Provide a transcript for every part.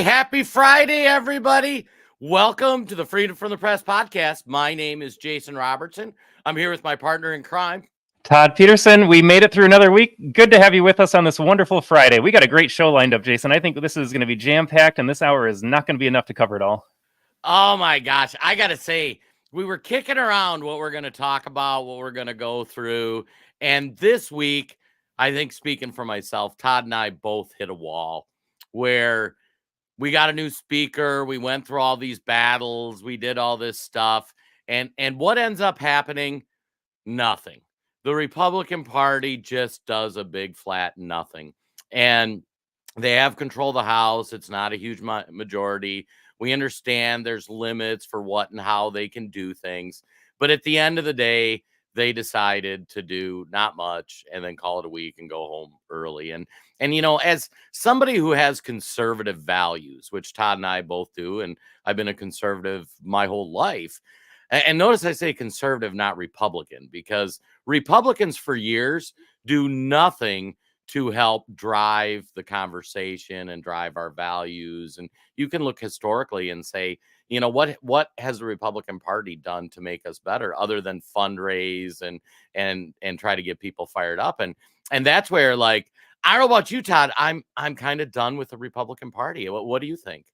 Hey, happy Friday, everybody. Welcome to the Freedom from the Press podcast. My name is Jason Robertson. I'm here with my partner in crime, Todd Peterson. We made it through another week. Good to have you with us on this wonderful Friday. We got a great show lined up, Jason. I think this is going to be jam-packed, and this hour is not going to be enough to cover it all. Oh my gosh, I got to say, we were kicking around what we're going to talk about, what we're going to go through. And this week, I think speaking for myself, Todd and I both hit a wall where we got a new speaker. We went through all these battles. We did all this stuff. And what ends up happening? Nothing. The Republican Party just does a big flat nothing. And they have control of the House. It's not a huge majority. We understand there's limits for what and how they can do things. But at the end of the day, they decided to do not much and then call it a week and go home early. And you know, as somebody who has conservative values, which Todd and I both do, and I've been a conservative my whole life. And notice I say conservative, not Republican, because Republicans for years do nothing to help drive the conversation and drive our values. And you can look historically and say, you know, what has the Republican Party done to make us better other than fundraise and try to get people fired up? And that's where, like, I don't know about you, Todd. I'm kind of done with the Republican Party. What do you think?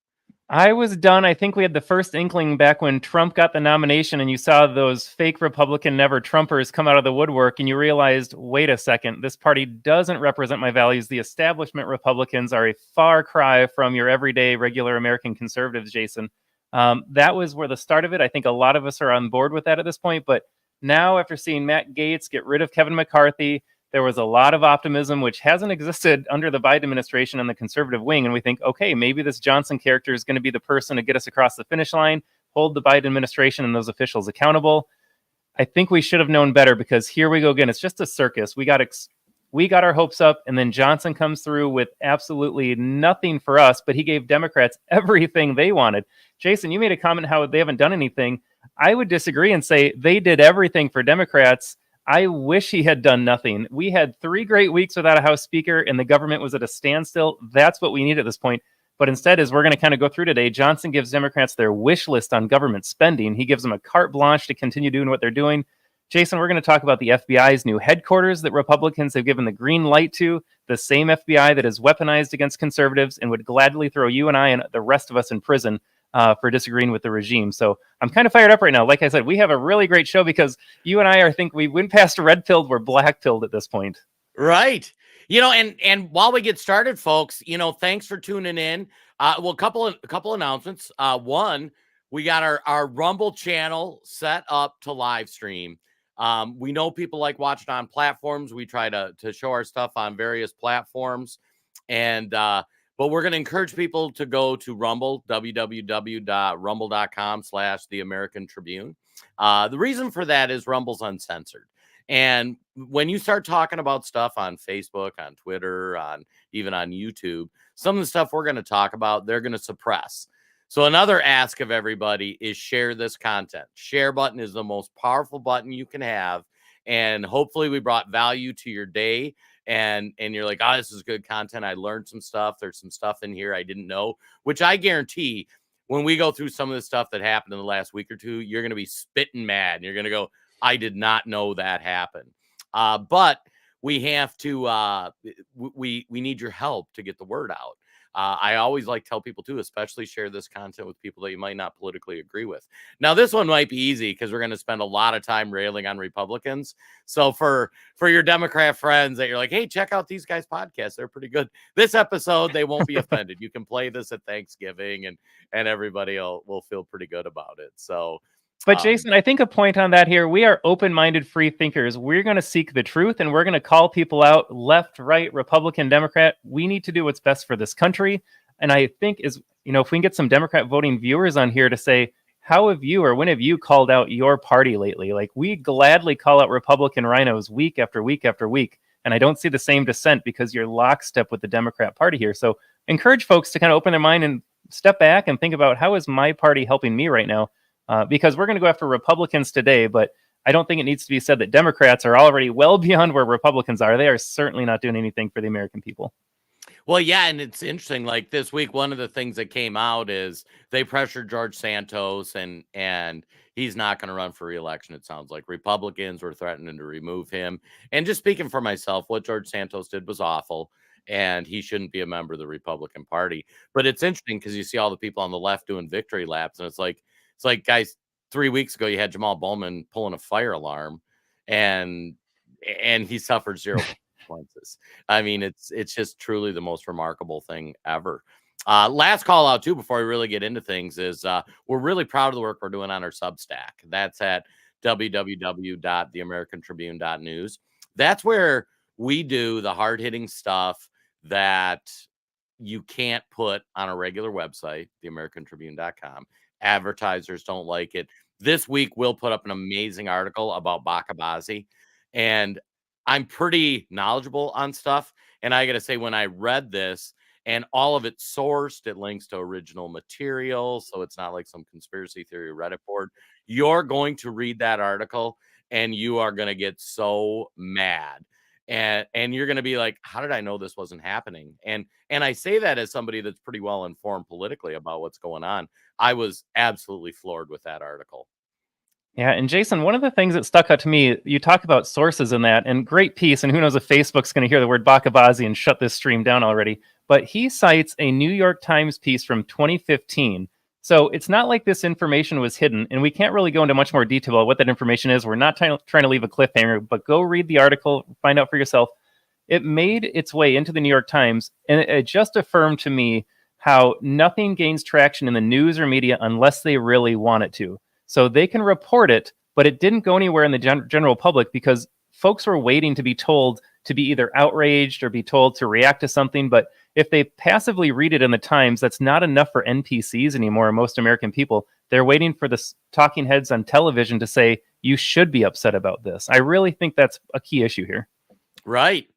I was done. I think we had the first inkling back when Trump got the nomination and you saw those fake Republican never Trumpers come out of the woodwork and you realized, wait a second, this party doesn't represent my values. The establishment Republicans are a far cry from your everyday regular American conservatives, Jason. That was where the start of it. I think a lot of us are on board with that at this point. But now, after seeing Matt Gaetz get rid of Kevin McCarthy, there was a lot of optimism, which hasn't existed under the Biden administration and the conservative wing. And we think, okay, maybe this Johnson character is going to be the person to get us across the finish line, hold the Biden administration and those officials accountable. I think we should have known better, because here we go again. It's just a circus. We got our hopes up, and then Johnson comes through with absolutely nothing for us, but he gave Democrats everything they wanted. Jason, you made a comment how they haven't done anything. I would disagree and say they did everything for Democrats. I wish he had done nothing. We had 3 great weeks without a House Speaker, and the government was at a standstill. That's what we need at this point. But instead, as we're going to kind of go through today, Johnson gives Democrats their wish list on government spending. He gives them a carte blanche to continue doing what they're doing. Jason, we're going to talk about the FBI's new headquarters that Republicans have given the green light to, the same FBI that is weaponized against conservatives and would gladly throw you and I and the rest of us in prison for disagreeing with the regime. So I'm kind of fired up right now. Like I said, we have a really great show because you and I think we went past red-pilled, we're black-pilled at this point. Right. You know, and while we get started, folks, you know, thanks for tuning in. Well, a couple announcements. One, we got our Rumble channel set up to live stream. We know people like watching on platforms. We try to show our stuff on various platforms. And but we're going to encourage people to go to Rumble, www.rumble.com/The American Tribune. The reason for that is Rumble's uncensored. And when you start talking about stuff on Facebook, on Twitter, even on YouTube, some of the stuff we're going to talk about, they're going to suppress. So another ask of everybody is share this content. Share button is the most powerful button you can have. And hopefully we brought value to your day. And you're like, oh, this is good content. I learned some stuff. There's some stuff in here I didn't know, which I guarantee when we go through some of the stuff that happened in the last week or two, you're going to be spitting mad. And you're going to go, I did not know that happened. But we have to, we need your help to get the word out. I always like to tell people too, especially share this content with people that you might not politically agree with. Now, this one might be easy because we're going to spend a lot of time railing on Republicans. So for your Democrat friends that you're like, hey, check out these guys' podcasts. They're pretty good. This episode, they won't be offended. You can play this at Thanksgiving and everybody will feel pretty good about it. So, but Jason, I think a point on that here, we are open-minded free thinkers. We're going to seek the truth and we're going to call people out left, right, Republican, Democrat. We need to do what's best for this country. And I think if we can get some Democrat voting viewers on here to say, how have you or when have you called out your party lately? Like, we gladly call out Republican rhinos week after week after week. And I don't see the same dissent because you're lockstep with the Democrat Party here. So encourage folks to kind of open their mind and step back and think about, how is my party helping me right now? Because we're going to go after Republicans today, but I don't think it needs to be said that Democrats are already well beyond where Republicans are. They are certainly not doing anything for the American people. Well, yeah, and it's interesting. Like this week, one of the things that came out is they pressured George Santos, and he's not going to run for reelection. It sounds like Republicans were threatening to remove him. And just speaking for myself, what George Santos did was awful, and he shouldn't be a member of the Republican Party. But it's interesting because you see all the people on the left doing victory laps, and it's like, guys, 3 weeks ago you had Jamal Bowman pulling a fire alarm, and he suffered zero consequences. I mean, it's just truly the most remarkable thing ever. Last call out too before we really get into things is we're really proud of the work we're doing on our Substack. That's at www.theamericantribune.news. That's where we do the hard-hitting stuff that you can't put on a regular website, theamericantribune.com. Advertisers don't like it. This week we'll put up an amazing article about Bakabazi, and I'm pretty knowledgeable on stuff. And I got to say, when I read this and all of it sourced, it links to original material. So it's not like some conspiracy theory Reddit board. You're going to read that article and you are going to get so mad. And you're going to be like, how did I know this wasn't happening? And I say that as somebody that's pretty well informed politically about what's going on. I was absolutely floored with that article. Yeah, and Jason, one of the things that stuck out to me, you talk about sources in that, and great piece, and who knows if Facebook's going to hear the word Bakabazi and shut this stream down already, but he cites a New York Times piece from 2015. So it's not like this information was hidden, and we can't really go into much more detail about what that information is. We're not trying to leave a cliffhanger, but go read the article, find out for yourself. It made its way into the New York Times, and it just affirmed to me how nothing gains traction in the news or media unless they really want it to. So they can report it, but it didn't go anywhere in the general public because folks were waiting to be told to be either outraged or be told to react to something. But if they passively read it in the Times, that's not enough for NPCs anymore, most American people. They're waiting for the talking heads on television to say, you should be upset about this. I really think that's a key issue here. Right.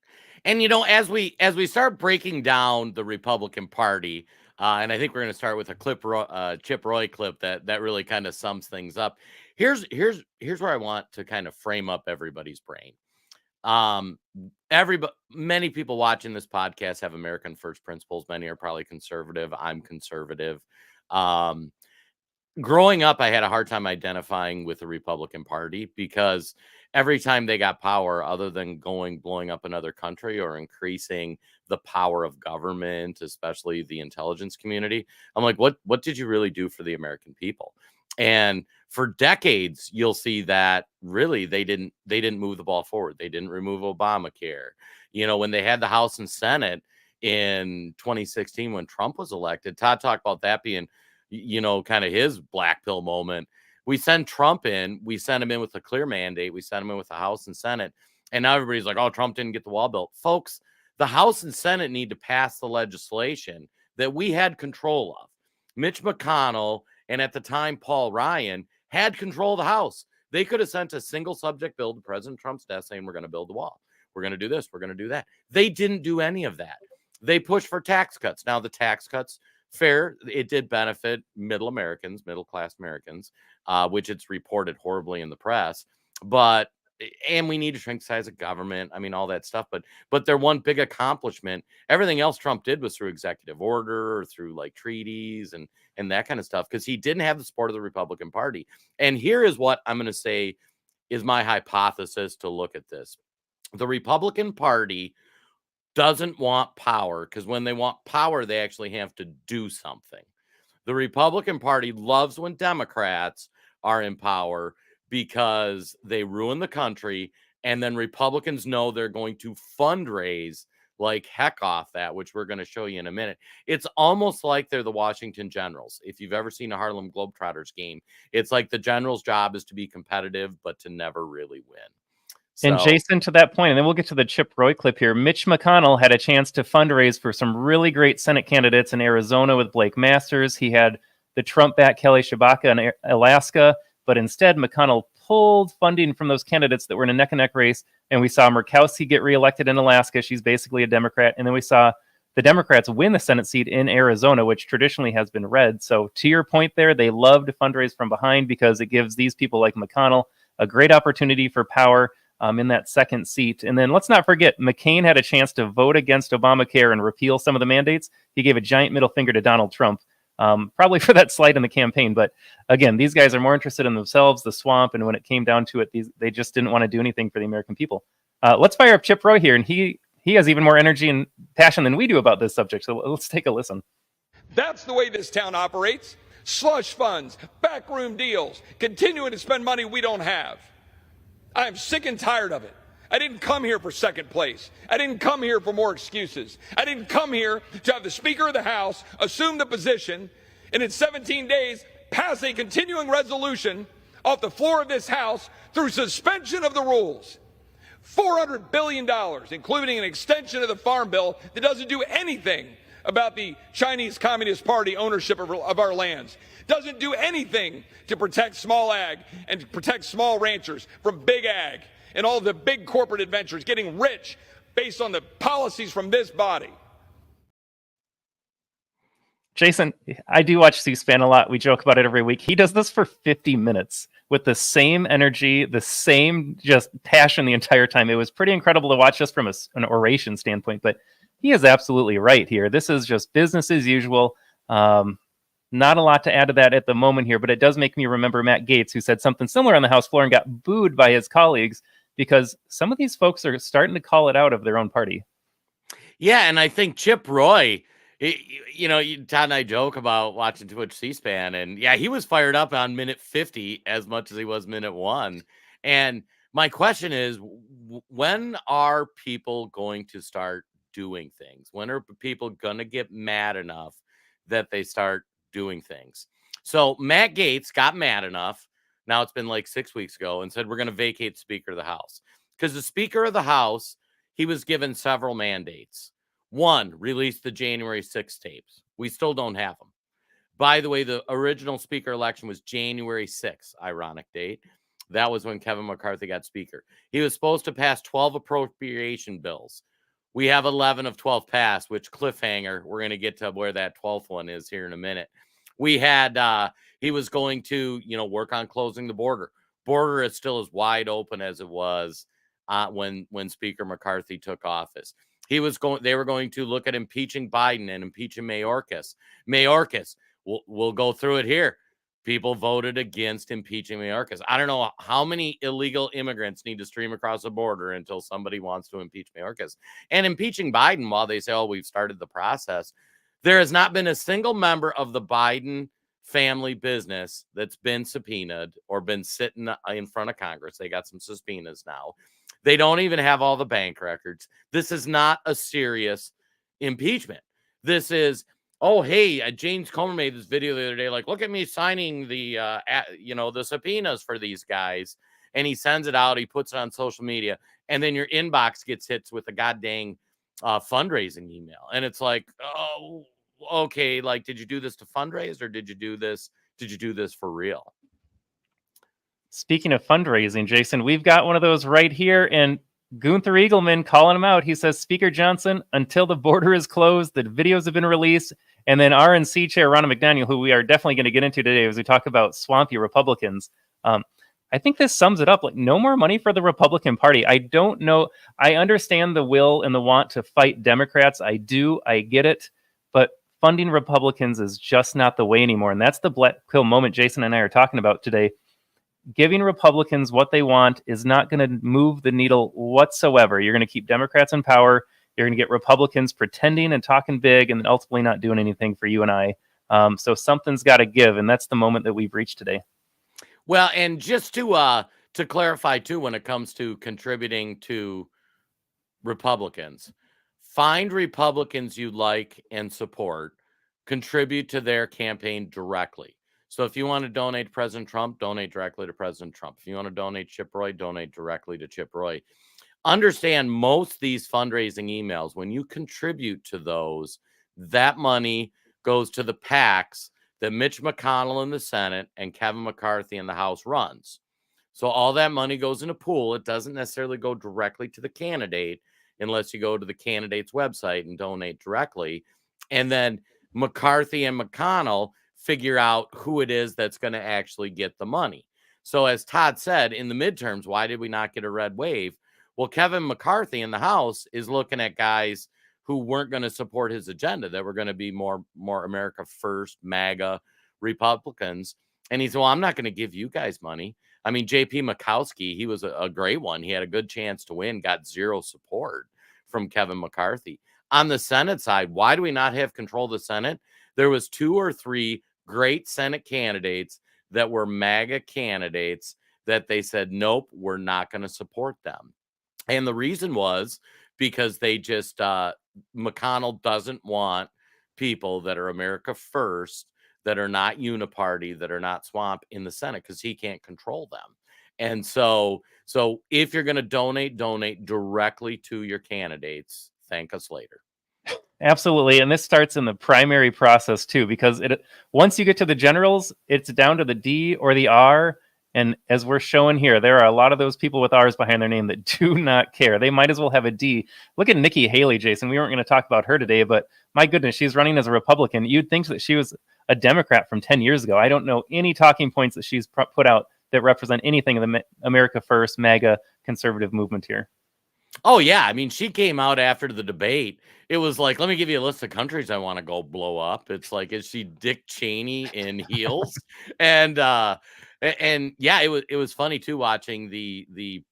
And, as we start breaking down the Republican Party, and I think we're going to start with a Chip Roy clip that really kind of sums things up. Here's where I want to kind of frame up everybody's brain. Many people watching this podcast have American first principles. Many are probably conservative. I'm conservative. Growing up, I had a hard time identifying with the Republican Party because every time they got power, other than blowing up another country or increasing the power of government, especially the intelligence community, I'm like, what did you really do for the American people? And for decades, you'll see that really they didn't move the ball forward. They didn't remove Obamacare. When they had the House and Senate in 2016, when Trump was elected, Todd talked about that being, kind of his black pill moment. We send Trump in, we send him in with a clear mandate. We send him in with the House and Senate. And now everybody's like, oh, Trump didn't get the wall built. Folks, the House and Senate need to pass the legislation that we had control of. Mitch McConnell and at the time, Paul Ryan had control of the House. They could have sent a single subject bill to President Trump's desk saying, we're going to build the wall. We're going to do this. We're going to do that. They didn't do any of that. They pushed for tax cuts. Now, the tax cuts, fair, it did benefit middle-class Americans, which it's reported horribly in the press. And we need to shrink the size of government. I mean, all that stuff. But their one big accomplishment, everything else Trump did was through executive order or through like treaties and that kind of stuff, because he didn't have the support of the Republican Party. And here is what I'm going to say is my hypothesis to look at this. The Republican Party doesn't want power, because when they want power, they actually have to do something. The Republican Party loves when Democrats are in power because they ruin the country, and then Republicans know they're going to fundraise like heck off that, which we're going to show you in a minute. It's almost like they're the Washington Generals. If you've ever seen a Harlem Globetrotters game, it's like the Generals' job is to be competitive, but to never really win. And Jason, to that point, and then we'll get to the Chip Roy clip here, Mitch McConnell had a chance to fundraise for some really great Senate candidates in Arizona with Blake Masters. He had the Trump-backed Kelly Tshibaka in Alaska, but instead McConnell pulled funding from those candidates that were in a neck-and-neck race, and we saw Murkowski get reelected in Alaska. She's basically a Democrat. And then we saw the Democrats win the Senate seat in Arizona, which traditionally has been red. So to your point there, they love to fundraise from behind because it gives these people like McConnell a great opportunity for power. in that second seat. And then let's not forget, McCain had a chance to vote against Obamacare and repeal some of the mandates. He gave a giant middle finger to Donald Trump, probably for that slight in the campaign. But again, these guys are more interested in themselves, the swamp, and when it came down to it, they just didn't want to do anything for the American people. Let's fire up Chip Roy here, and he has even more energy and passion than we do about this subject. So let's take a listen. That's the way this town operates. Slush funds, backroom deals, continuing to spend money we don't have. I'm sick and tired of it. I didn't come here for second place. I didn't come here for more excuses. I didn't come here to have the Speaker of the House assume the position and in 17 days pass a continuing resolution off the floor of this House through suspension of the rules. $400 billion, including an extension of the Farm Bill that doesn't do anything about the Chinese Communist Party ownership of our lands. Doesn't do anything to protect small ag and to protect small ranchers from big ag and all the big corporate adventures getting rich based on the policies from this body. Jason, I do watch C-SPAN a lot. We joke about it every week. He does this for 50 minutes with the same energy, the same just passion the entire time. It was pretty incredible to watch just from an oration standpoint, but he is absolutely right here. This is just business as usual. Not a lot to add to that at the moment here, but it does make me remember Matt Gaetz, who said something similar on the House floor and got booed by his colleagues because some of these folks are starting to call it out of their own party. Yeah, and I think Chip Roy, Todd and I joke about watching too much C-SPAN, and yeah, he was fired up on minute 50 as much as he was minute 1. And my question is, when are people going to start doing things? When are people going to get mad enough that they start doing things? So Matt Gaetz got mad enough. Now it's been like 6 weeks ago, and said, we're going to vacate the Speaker of the House. Because the Speaker of the House, he was given several mandates. One, release the January 6th tapes. We still don't have them. By the way, the original Speaker election was January 6th, ironic date. That was when Kevin McCarthy got Speaker. He was supposed to pass 12 appropriation bills. We have 11 of 12 passed, which cliffhanger. We're going to get to where that 12th one is here in a minute. We had, he was going to, work on closing the border. Border is still as wide open as it was when Speaker McCarthy took office. They were going to look at impeaching Biden and impeaching Mayorkas. We'll go through it here. People voted against impeaching Mayorkas. I don't know how many illegal immigrants need to stream across the border until somebody wants to impeach Mayorkas. And impeaching Biden, while they say, oh, we've started the process, there has not been a single member of the Biden family business that's been subpoenaed or been sitting in front of Congress. They got some subpoenas now. They don't even have all the bank records. This is not a serious impeachment. This is, oh, hey, James Comer made this video the other day, like, look at me signing the, the subpoenas for these guys. And he sends it out. He puts it on social media. And then your inbox gets hit with a goddamn fundraising email. And it's like, oh, okay. Like, did you do this to fundraise or did you do this for real? Speaking of fundraising, Jason, we've got one of those right here, and Gunther Eagleman calling him out. He says, Speaker Johnson, until the border is closed, the videos have been released, and then RNC Chair Ronna McDaniel, who we are definitely going to get into today as we talk about swampy Republicans. I think this sums it up. Like, no more money for the Republican Party. I don't know. I understand the will and the want to fight Democrats. I do. I get it. But funding Republicans is just not the way anymore. And that's the black pill moment Jason and I are talking about today. Giving Republicans what they want is not going to move the needle whatsoever. You're going to keep Democrats in power. You're going to get Republicans pretending and talking big and then ultimately not doing anything for you and I. So something's got to give, and that's the moment that we've reached today. Well, and just to clarify, too, when it comes to contributing to Republicans, find Republicans you like and support, contribute to their campaign directly. So if you want to donate to President Trump, donate directly to President Trump. If you want to donate Chip Roy, donate directly to Chip Roy. Understand most of these fundraising emails, when you contribute to those, that money goes to the PACs that Mitch McConnell in the Senate and Kevin McCarthy in the House runs. So all that money goes in a pool. It doesn't necessarily go directly to the candidate unless you go to the candidate's website and donate directly. And then McCarthy and McConnell figure out who it is that's going to actually get the money. So as Todd said, in the midterms, why did we not get a red wave? Well, Kevin McCarthy in the House is looking at guys who weren't going to support his agenda, that were going to be more America First, MAGA Republicans. And he said, well, I'm not going to give you guys money. I mean, J.P. Mikowski, he was a great one. He had a good chance to win, got zero support from Kevin McCarthy. On the Senate side, why do we not have control of the Senate? There was 2 or 3 great Senate candidates that were MAGA candidates that they said, nope, we're not going to support them. And the reason was because they just, McConnell doesn't want people that are America First, that are not uniparty, that are not swamp in the Senate, because he can't control them. And so if you're going to donate directly to your candidates. Thank us later. Absolutely. And this starts in the primary process too, because once you get to the generals, it's down to the D or the R. And as we're showing here, there are a lot of those people with R's behind their name that do not care. They might as well have a D. Look at Nikki Haley, Jason. We weren't going to talk about her today, but my goodness, she's running as a Republican. You'd think that she was a Democrat from 10 years ago. I don't know any talking points that she's put out that represent anything of the America First, MAGA conservative movement here. Oh, yeah. I mean, she came out after the debate. It was like, let me give you a list of countries I want to go blow up. It's like, is she Dick Cheney in heels? And yeah, it was funny too, watching the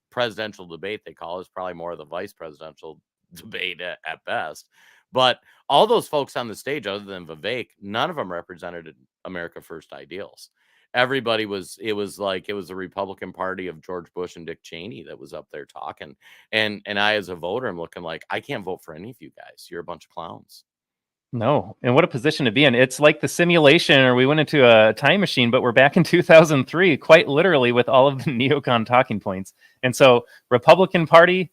presidential debate. They call it probably more of the vice presidential debate at best. But all those folks on the stage, other than Vivek, none of them represented America First ideals. Everybody was the Republican Party of George Bush and Dick Cheney that was up there talking. And I, as a voter, am looking like, I can't vote for any of you guys. You're a bunch of clowns. No. And what a position to be in. It's like the simulation, or we went into a time machine, but we're back in 2003, quite literally, with all of the neocon talking points. And so Republican Party,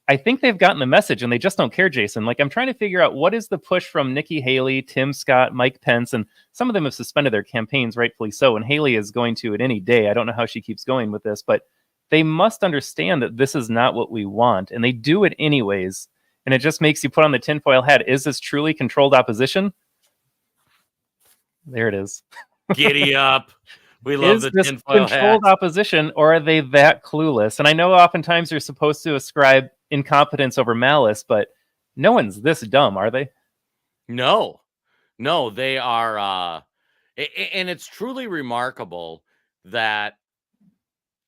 I think they've gotten the message and they just don't care, Jason. Like, I'm trying to figure out what is the push from Nikki Haley, Tim Scott, Mike Pence, and some of them have suspended their campaigns, rightfully so. And Haley is going to at any day. I don't know how she keeps going with this, but they must understand that this is not what we want. And they do it anyways. And it just makes you put on the tinfoil hat. Is this truly controlled opposition? There it is. Giddy up. We love the tinfoil hat. Controlled opposition, or are they that clueless? And I know oftentimes you're supposed to ascribe incompetence over malice, but no one's this dumb, are they? No, they are. And it's truly remarkable that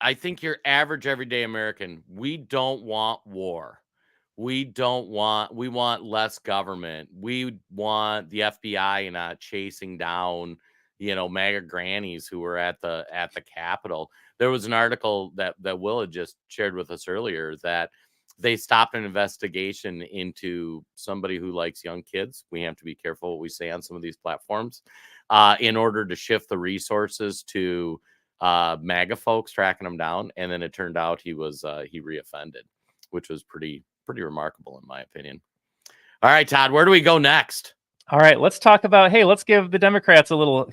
I think your average everyday American, we don't want war. We want less government. We want the FBI not chasing down, MAGA grannies who were at the Capitol. There was an article that Will had just shared with us earlier that they stopped an investigation into somebody who likes young kids. We have to be careful what we say on some of these platforms, in order to shift the resources to MAGA folks tracking him down. And then it turned out he reoffended, which was pretty remarkable in my opinion. All right, Todd, where do we go next? All right, let's talk about, let's give the Democrats a little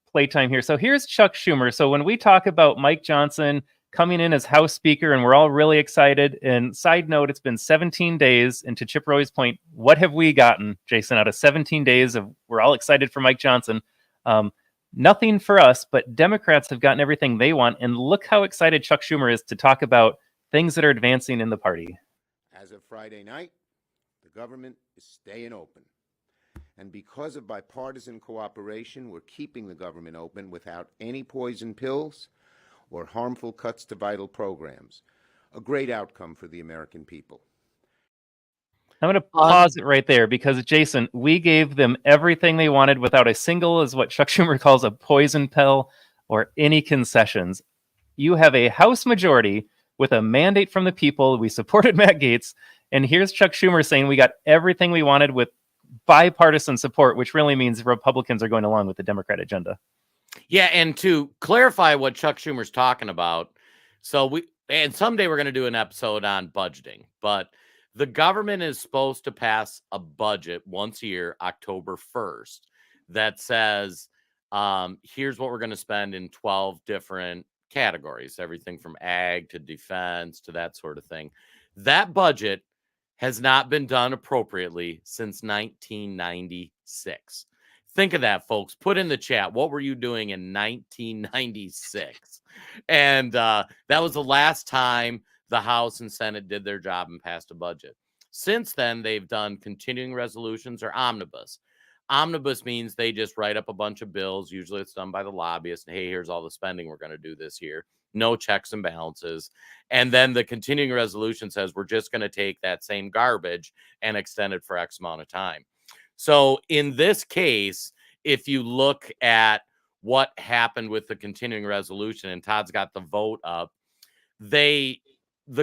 playtime here. So here's Chuck Schumer. So when we talk about Mike Johnson coming in as House Speaker, and we're all really excited, and side note, it's been 17 days, and to Chip Roy's point, what have we gotten, Jason, out of 17 days of we're all excited for Mike Johnson? Nothing for us, but Democrats have gotten everything they want, and look how excited Chuck Schumer is to talk about things that are advancing in the party. As of Friday night, the government is staying open. And because of bipartisan cooperation, we're keeping the government open without any poison pills or harmful cuts to vital programs. A great outcome for the American people. I'm going to pause it right there because, Jason, we gave them everything they wanted without a single, is what Chuck Schumer calls a poison pill, or any concessions. You have a House majority with a mandate from the people. We supported Matt Gaetz. And here's Chuck Schumer saying we got everything we wanted with bipartisan support, which really means Republicans are going along with the Democrat agenda. Yeah, and to clarify what Chuck Schumer's talking about, and someday we're going to do an episode on budgeting, but the government is supposed to pass a budget once a year, October 1st, that says, here's what we're going to spend in 12 different categories, everything from ag to defense to that sort of thing. That budget has not been done appropriately since 1996. Think of that, folks. Put in the chat, what were you doing in 1996? And that was the last time the House and Senate did their job and passed a budget. Since then, they've done continuing resolutions or omnibus. Omnibus means they just write up a bunch of bills. Usually it's done by the lobbyist. Hey, here's all the spending we're going to do this year. No checks and balances. And then the continuing resolution says we're just going to take that same garbage and extend it for X amount of time. So in this case, if you look at what happened with the continuing resolution, and Todd's got the vote up, the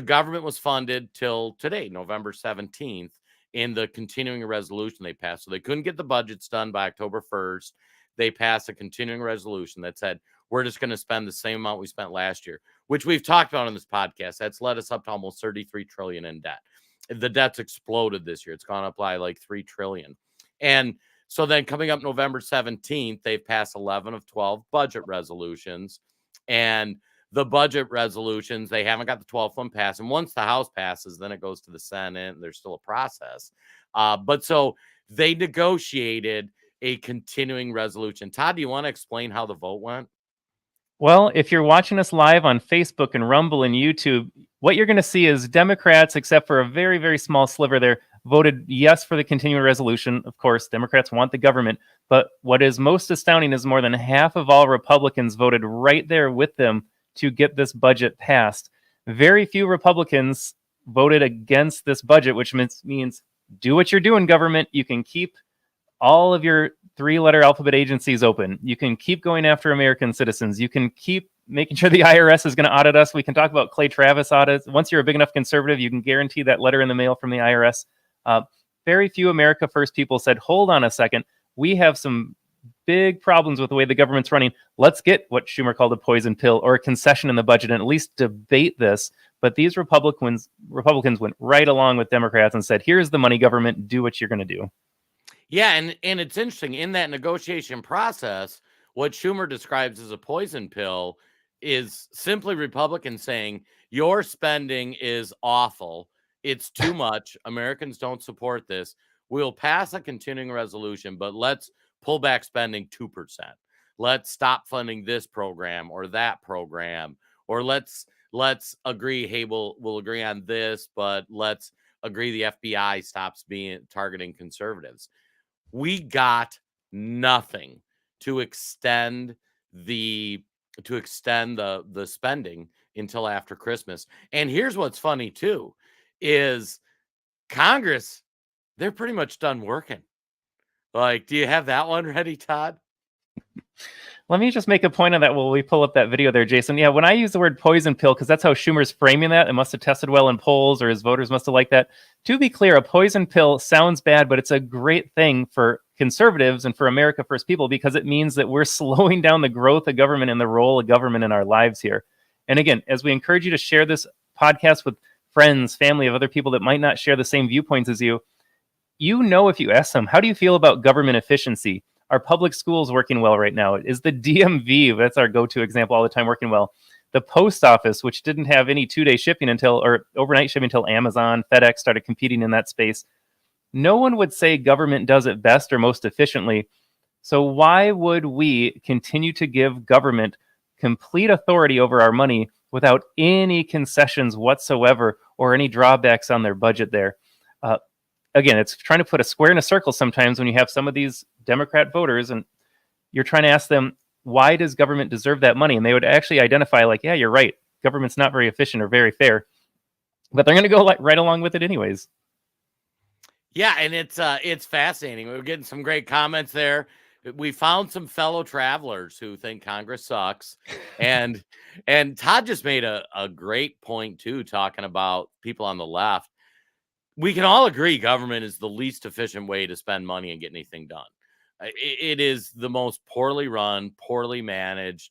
government was funded till today, November 17th, in the continuing resolution they passed. So they couldn't get the budgets done by October 1st. They passed a continuing resolution that said, we're just going to spend the same amount we spent last year, which we've talked about on this podcast. That's led us up to almost 33 trillion in debt. The debt's exploded this year. It's gone up by like 3 trillion. And so then coming up November 17th, they've passed 11 of 12 budget resolutions. And the budget resolutions, they haven't got the 12th one passed. And once the House passes, then it goes to the Senate, and there's still a process. But so they negotiated a continuing resolution. Todd, do you want to explain how the vote went? Well, if you're watching us live on Facebook and Rumble and YouTube, what you're going to see is Democrats, except for a very, very small sliver there, voted yes for the continuing resolution. Of course, Democrats want the government. But what is most astounding is more than half of all Republicans voted right there with them to get this budget passed. Very few Republicans voted against this budget, which means do what you're doing, government. You can keep all of your 3-letter alphabet agencies open. You can keep going after American citizens. You can keep making sure the IRS is going to audit us. We can talk about Clay Travis audits. Once you're a big enough conservative, you can guarantee that letter in the mail from the IRS. Very few America First people said, hold on a second. We have some big problems with the way the government's running. Let's get what Schumer called a poison pill or a concession in the budget and at least debate this. But these Republicans went right along with Democrats and said, here's the money, government, do what you're going to do. Yeah, and it's interesting, in that negotiation process, what Schumer describes as a poison pill is simply Republicans saying, your spending is awful. It's too much. Americans don't support this. We'll pass a continuing resolution, but let's pull back spending 2%. Let's stop funding this program or that program, or let's agree, hey, we'll agree on this, but let's agree the FBI stops targeting conservatives. We got nothing to extend the spending until after Christmas. And here's what's funny too, is Congress, they're pretty much done working. Like, do you have that one ready, Todd? Let me just make a point on that while we pull up that video there, Jason. Yeah, when I use the word poison pill, because that's how Schumer's framing that, it must have tested well in polls or his voters must have liked that. To be clear, a poison pill sounds bad, but it's a great thing for conservatives and for America First people because it means that we're slowing down the growth of government and the role of government in our lives here. And again, as we encourage you to share this podcast with friends, family, of other people that might not share the same viewpoints as you, you know, if you ask them, how do you feel about government efficiency? Are public schools working well right now? Is the DMV, that's our go-to example all the time, working well? The post office, which didn't have any 2-day shipping or overnight shipping until Amazon, FedEx started competing in that space. No one would say government does it best or most efficiently. So why would we continue to give government complete authority over our money without any concessions whatsoever or any drawbacks on their budget there? Again, it's trying to put a square in a circle sometimes when you have some of these Democrat voters and you're trying to ask them, why does government deserve that money? And they would actually identify like, yeah, you're right. Government's not very efficient or very fair, but they're going to go right along with it anyways. Yeah, and it's fascinating. We're getting some great comments there. We found some fellow travelers who think Congress sucks. And Todd just made a great point too, talking about people on the left. We can all agree government is the least efficient way to spend money and get anything done. It is the most poorly run, poorly managed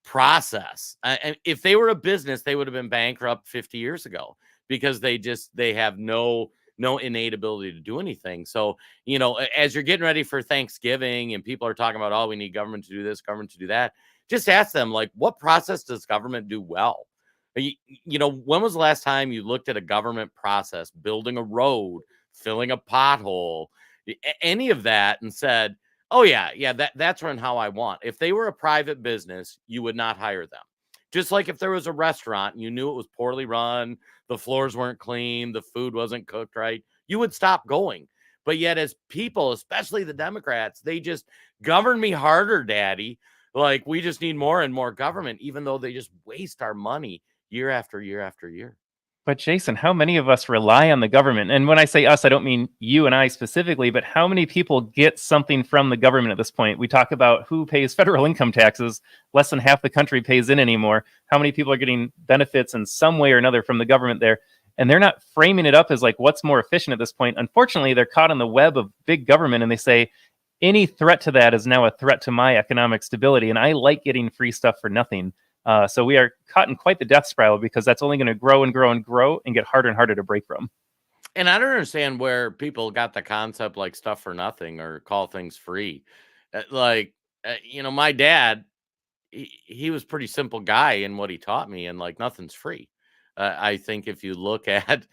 process. And if they were a business, they would have been bankrupt 50 years ago because they have no innate ability to do anything. So, you know, as you're getting ready for Thanksgiving and people are talking about, oh, we need government to do this, government to do that, just ask them, like, what process does government do well? You know, when was the last time you looked at a government process, building a road, filling a pothole, any of that, and said, Oh yeah. That's run how I want. If they were a private business, you would not hire them. Just like if there was a restaurant and you knew it was poorly run, the floors weren't clean, the food wasn't cooked right, you would stop going. But yet, as people, especially the Democrats, they just govern me harder, daddy. Like, we just need more and more government, even though they just waste our money year after year after year. But Jason, how many of us rely on the government? And when I say us, I don't mean you and I specifically, but how many people get something from the government at this point? We talk about who pays federal income taxes. Less than half the country pays in anymore. How many people are getting benefits in some way or another from the government there? And they're not framing it up as like what's more efficient at this point. Unfortunately, they're caught in the web of big government, and they say any threat to that is now a threat to my economic stability. And I like getting free stuff for nothing. So we are caught in quite the death spiral, because that's only going to grow and grow and grow and get harder and harder to break from. And I don't understand where people got the concept like stuff for nothing or call things free. My dad, he was a pretty simple guy in what he taught me, and like nothing's free. I think if you look at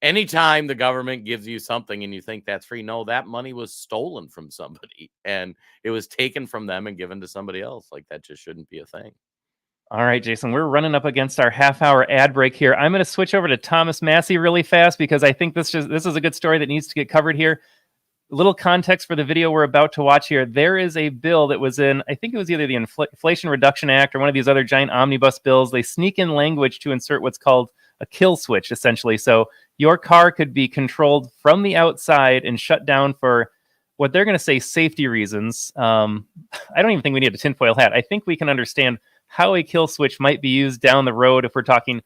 any time the government gives you something and you think that's free, no, that money was stolen from somebody and it was taken from them and given to somebody else. Like, that just shouldn't be a thing. All right, Jason, we're running up against our half-hour ad break here. I'm going to switch over to Thomas Massie really fast, because I think this is a good story that needs to get covered here. A little context for the video we're about to watch here. There is a bill that was in, I think it was either the Inflation Reduction Act or one of these other giant omnibus bills. They sneak in language to insert what's called a kill switch, essentially. So your car could be controlled from the outside and shut down for what they're going to say safety reasons. I don't even think we need a tinfoil hat. I think we can understand how a kill switch might be used down the road if we're talking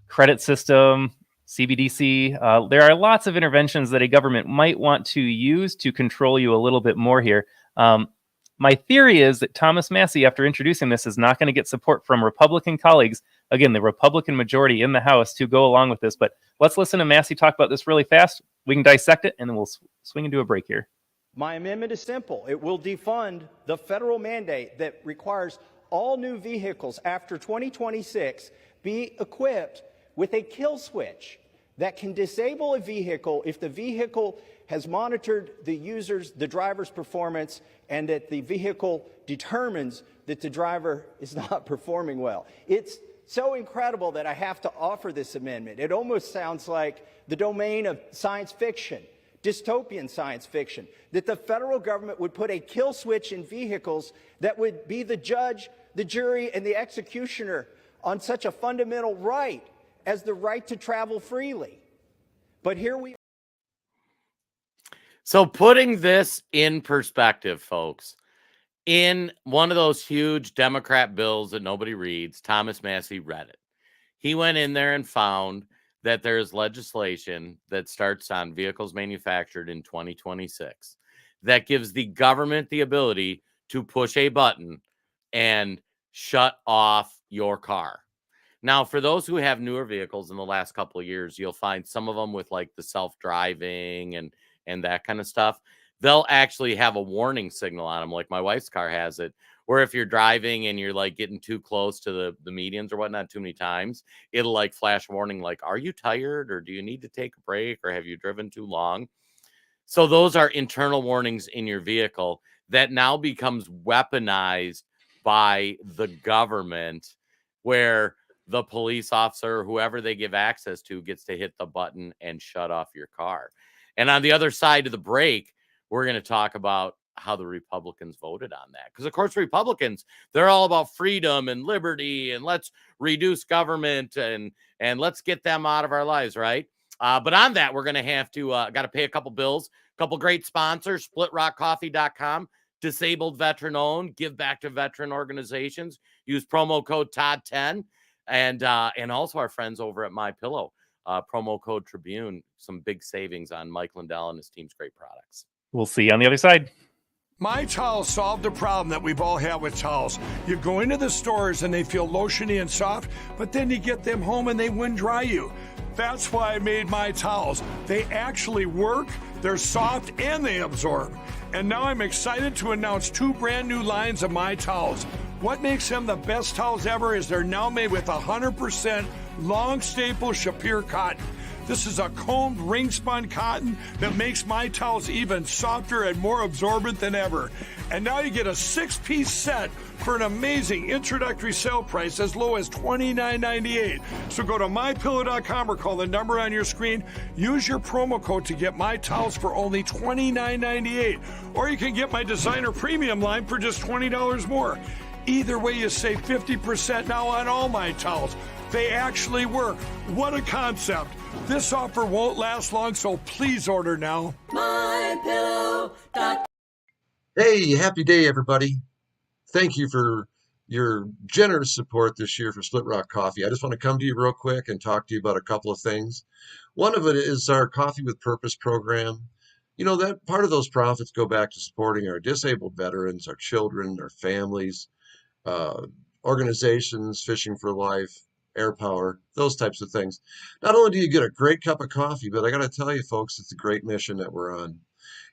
credit system, CBDC. There are lots of interventions that a government might want to use to control you a little bit more here. My theory is that Thomas Massie, after introducing this, is not going to get support from Republican colleagues, again, the Republican majority in the House, to go along with this. But let's listen to Massie talk about this really fast. We can dissect it, and then we'll swing into a break here. My amendment is simple. It will defund the federal mandate that requires all new vehicles after 2026 be equipped with a kill switch that can disable a vehicle if the vehicle has monitored the driver's performance, and that the vehicle determines that the driver is not performing well. It's so incredible that I have to offer this amendment. It almost sounds like the domain of science fiction, dystopian science fiction, that the federal government would put a kill switch in vehicles that would be the judge, the jury, and the executioner on such a fundamental right as the right to travel freely. But here we are. So putting this in perspective, folks, in one of those huge Democrat bills that nobody reads, Thomas Massie read it. He went in there and found that there's legislation that starts on vehicles manufactured in 2026 that gives the government the ability to push a button and shut off your car. Now, for those who have newer vehicles in the last couple of years, you'll find some of them with like the self-driving and that kind of stuff. They'll actually have a warning signal on them, like my wife's car has it, where if you're driving and you're like getting too close to the medians or whatnot too many times, it'll like flash warning, like, are you tired, or do you need to take a break, or have you driven too long? So those are internal warnings in your vehicle that now becomes weaponized by the government, where the police officer or whoever they give access to gets to hit the button and shut off your car. And on the other side of the break, we're going to talk about how the Republicans voted on that. Because, of course, Republicans, they're all about freedom and liberty and let's reduce government and let's get them out of our lives, right? But on that, we're going to have to got to pay a couple bills, a couple great sponsors, splitrockcoffee.com, disabled veteran owned, give back to veteran organizations. Use promo code Todd10, and also our friends over at MyPillow, promo code Tribune, some big savings on Mike Lindell and his team's great products. We'll see you on the other side. My Towels solved the problem that we've all had with towels. You go into the stores and they feel lotiony and soft, but then you get them home and they wind dry you. That's why I made My Towels. They actually work, they're soft, and they absorb. And now I'm excited to announce 2 brand new lines of My Towels. What makes them the best towels ever is they're now made with 100% long staple Shapir cotton. This is a combed ring spun cotton that makes my towels even softer and more absorbent than ever. And now you get a 6-piece set for an amazing introductory sale price as low as $29.98. So go to mypillow.com or call the number on your screen. Use your promo code to get my towels for only $29.98. Or you can get my designer premium line for just $20 more. Either way, you save 50% now on all my towels. They actually work. What a concept. This offer won't last long, so please order now. MyPillow.com. Hey, happy day, everybody. Thank you for your generous support this year for Split Rock Coffee. I just want to come to you real quick and talk to you about a couple of things. One of it is our Coffee with Purpose program. You know, that part of those profits go back to supporting our disabled veterans, our children, our families, organizations, Fishing for Life, Air Power, those types of things. Not only do you get a great cup of coffee, but I got to tell you, folks, it's a great mission that we're on.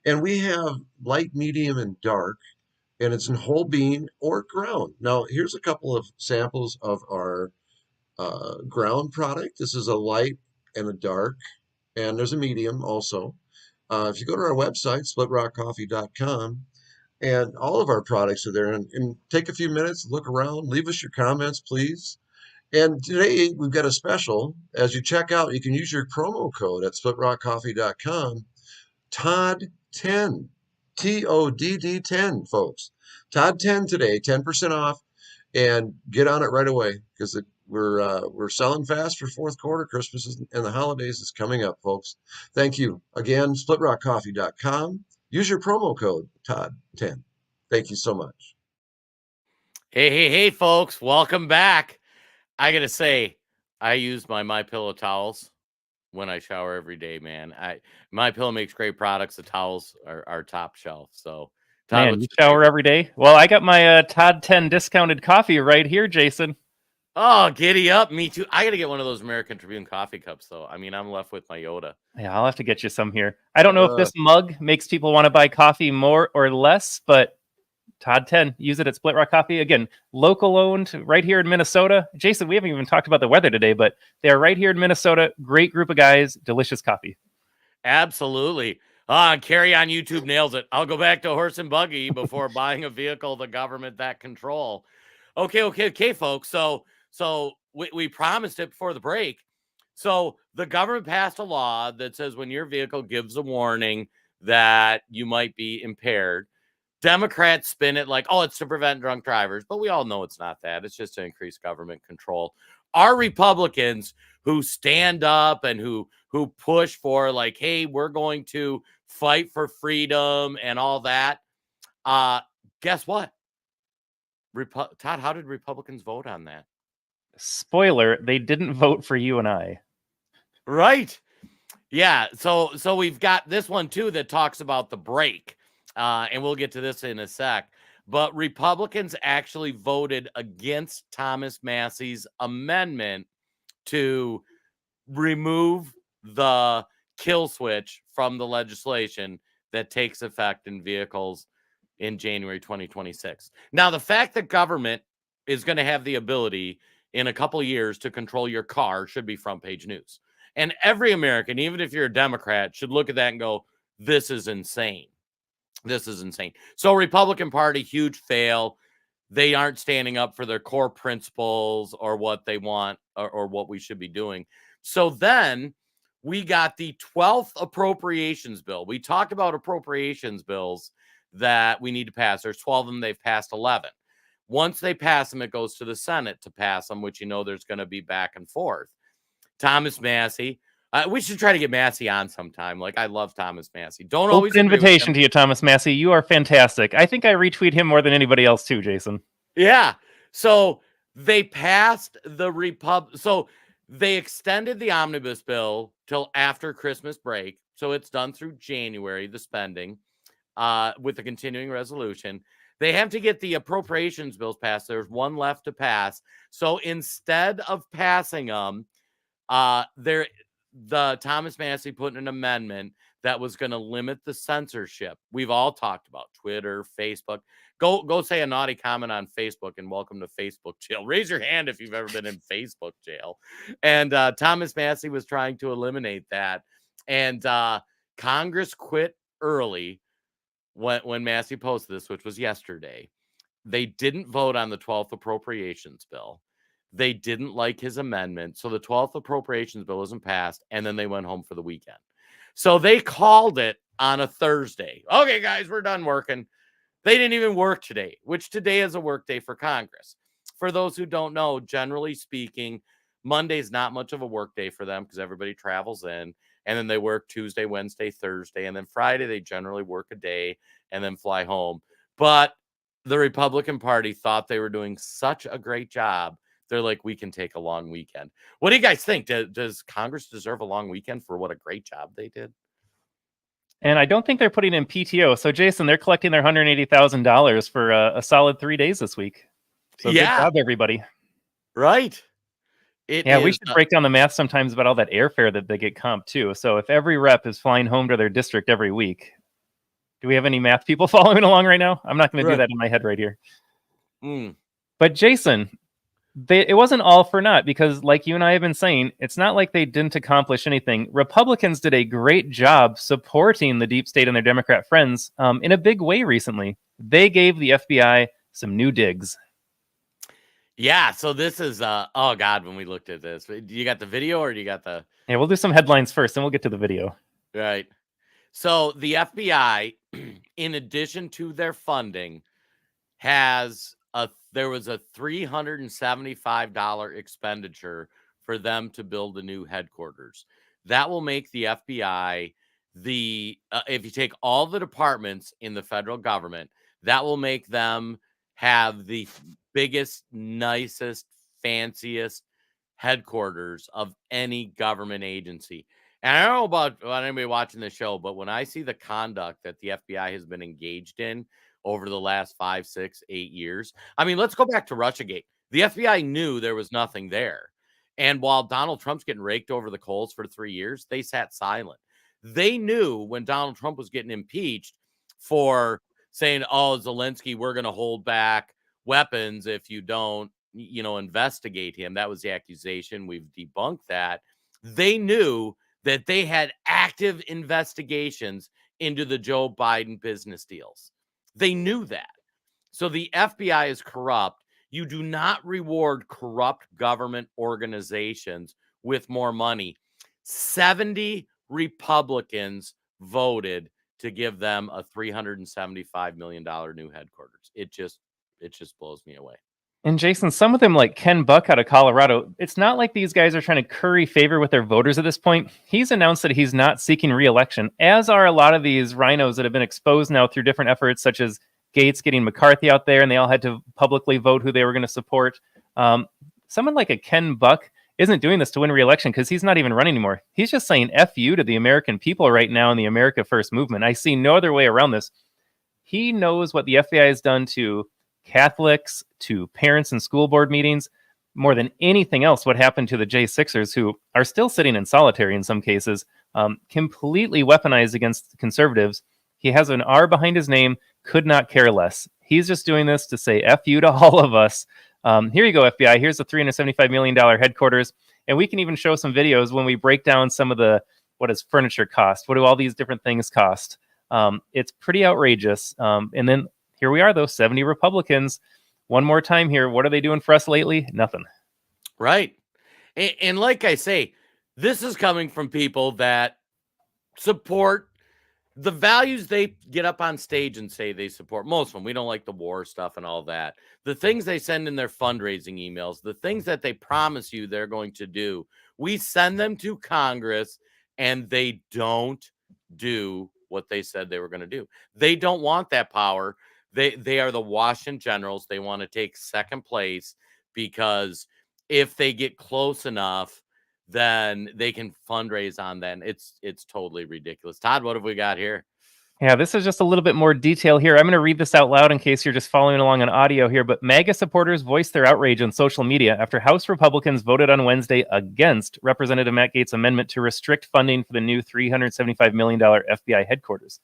And we have light, medium, and dark, and it's in whole bean or ground. Now, here's a couple of samples of our ground product. This is a light and a dark, and there's a medium also. If you go to our website, splitrockcoffee.com, and all of our products are there, and take a few minutes, look around, leave us your comments, please. And today we've got a special. As you check out, you can use your promo code at splitrockcoffee.com, TODD10, TODD10, folks. TODD10 today, 10% off, and get on it right away because we're selling fast for fourth quarter. Christmas and the holidays is coming up, folks. Thank you again. SplitRockCoffee.com. Use your promo code TODD10. Thank you so much. Hey, folks, welcome back. I gotta say, I use my MyPillow towels when I shower every day, man. MyPillow makes great products. The towels are top shelf. So, Todd, Man, you shower every day? Well, I got my Todd 10 discounted coffee right here, Jason. Oh, giddy up. Me too. I got to get one of those American Tribune coffee cups, though. I mean, I'm left with my Yoda. Yeah, I'll have to get you some here. I don't know if this mug makes people want to buy coffee more or less, but Todd 10, use it at Split Rock Coffee. Again, local owned right here in Minnesota. Jason, we haven't even talked about the weather today, but they're right here in Minnesota. Great group of guys. Delicious coffee. Absolutely. Carrie on YouTube nails it. I'll go back to horse and buggy before buying a vehicle the government that control. Okay, folks. So we promised it before the break. So the government passed a law that says when your vehicle gives a warning that you might be impaired, Democrats spin it like, oh, it's to prevent drunk drivers. But we all know it's not that. It's just to increase government control. Our Republicans who stand up and who push for like, hey, we're going to fight for freedom and all that. Guess what? Todd, how did Republicans vote on that? Spoiler, they didn't vote for you and I. Right. Yeah. So we've got this one, too, that talks about the break. And we'll get to this in a sec. But Republicans actually voted against Thomas Massey's amendment to remove the kill switch from the legislation that takes effect in vehicles in January 2026. Now, the fact that government is going to have the ability in a couple of years to control your car should be front page news. And every American, even if you're a Democrat, should look at that and go, this is insane. This is insane. So Republican Party, huge fail. They aren't standing up for their core principles or what they want or what we should be doing. So then we got the 12th appropriations bill. We talked about appropriations bills that we need to pass. There's 12 of them. They've passed 11. Once they pass them, it goes to the Senate to pass them, which, you know, there's going to be back and forth. Thomas Massey. We should try to get Massey on sometime. Like, I love Thomas Massey. Don't always Open invitation to you, Thomas Massey. You are fantastic. I think I retweet him more than anybody else too, Jason. Yeah. So they passed the So they extended the omnibus bill till after Christmas break. So it's done through January, the spending, with the continuing resolution. They have to get the appropriations bills passed. There's one left to pass. So instead of passing them, the Thomas Massey put in an amendment that was going to limit the censorship. We've all talked about Twitter, Facebook. Go say a naughty comment on Facebook and welcome to Facebook jail. Raise your hand if you've ever been in Facebook jail. And Thomas Massie was trying to eliminate that. And Congress quit early when Massie posted this, which was yesterday. They didn't vote on the 12th appropriations bill. They didn't like his amendment. So the 12th appropriations bill wasn't passed. And then they went home for the weekend. So they called it on a Thursday. Okay, guys, we're done working. They didn't even work today, which today is a work day for Congress. For those who don't know, generally speaking, Monday's not much of a work day for them because everybody travels in. And then they work Tuesday, Wednesday, Thursday. And then Friday, they generally work a day and then fly home. But the Republican Party thought they were doing such a great job. They're like, we can take a long weekend. What do you guys think? Does Congress deserve a long weekend for what a great job they did? And I don't think they're putting in PTO. So, Jason, they're collecting their $180,000 for a solid 3 days this week. So, Yeah. good job, everybody. Right. We should break down the math sometimes about all that airfare that they get comped too. So, if every rep is flying home to their district every week, do we have any math people following along right now? I'm not going to do that in my head right here. But, Jason, it wasn't all for naught because, like you and I have been saying, it's not like they didn't accomplish anything. Republicans did a great job supporting the deep state and their Democrat friends in a big way recently. They gave the FBI some new digs. Yeah, so this is, oh God, when we looked at this, do you got the video or do you got the... Yeah, we'll do some headlines first, and we'll get to the video. Right. So the FBI, in addition to their funding, there was a $375 expenditure for them to build a new headquarters. That will make the FBI if you take all the departments in the federal government, that will make them have the biggest, nicest, fanciest headquarters of any government agency. And I don't know about anybody watching the show, but when I see the conduct that the FBI has been engaged in over the last 5, 6, 8 years. I mean, let's go back to Russiagate. The FBI knew there was nothing there. And while Donald Trump's getting raked over the coals for 3 years, they sat silent. They knew when Donald Trump was getting impeached for saying, oh, Zelensky, we're going to hold back weapons if you don't, investigate him. That was the accusation. We've debunked that. They knew that they had active investigations into the Joe Biden business deals. They knew that. So the FBI is corrupt. You do not reward corrupt government organizations with more money. 70 Republicans voted to give them a $375 million new headquarters. It just blows me away. And Jason, some of them, like Ken Buck out of Colorado, it's not like these guys are trying to curry favor with their voters at this point. He's announced that he's not seeking re-election, as are a lot of these rhinos that have been exposed now through different efforts, such as Gates getting McCarthy out there, and they all had to publicly vote who they were going to support. Someone like a Ken Buck isn't doing this to win re-election because he's not even running anymore. He's just saying F you to the American people right now in the America First movement. I see no other way around this. He knows what the FBI has done to Catholics, to parents in school board meetings, more than anything else. What happened to the J6ers, who are still sitting in solitary in some cases, completely weaponized against conservatives. He has an R behind his name, could not care less. He's just doing this to say F you to all of us. Here you go, FBI. Here's the $375 million headquarters. And we can even show some videos when we break down some of what does furniture cost? What do all these different things cost? It's pretty outrageous. And then here we are, though, 70 Republicans. One more time here. What are they doing for us lately? Nothing. Right. And like I say, this is coming from people that support the values they get up on stage and say they support. Most of them. We don't like the war stuff and all that. The things they send in their fundraising emails, the things that they promise you they're going to do, we send them to Congress and they don't do what they said they were going to do. They don't want that power. They are the Washington Generals. They want to take second place because if they get close enough, then they can fundraise on that. And it's totally ridiculous. Todd, what have we got here? Yeah, this is just a little bit more detail here. I'm going to read this out loud in case you're just following along on audio here. But MAGA supporters voiced their outrage on social media after House Republicans voted on Wednesday against Representative Matt Gaetz' amendment to restrict funding for the new $375 million FBI headquarters.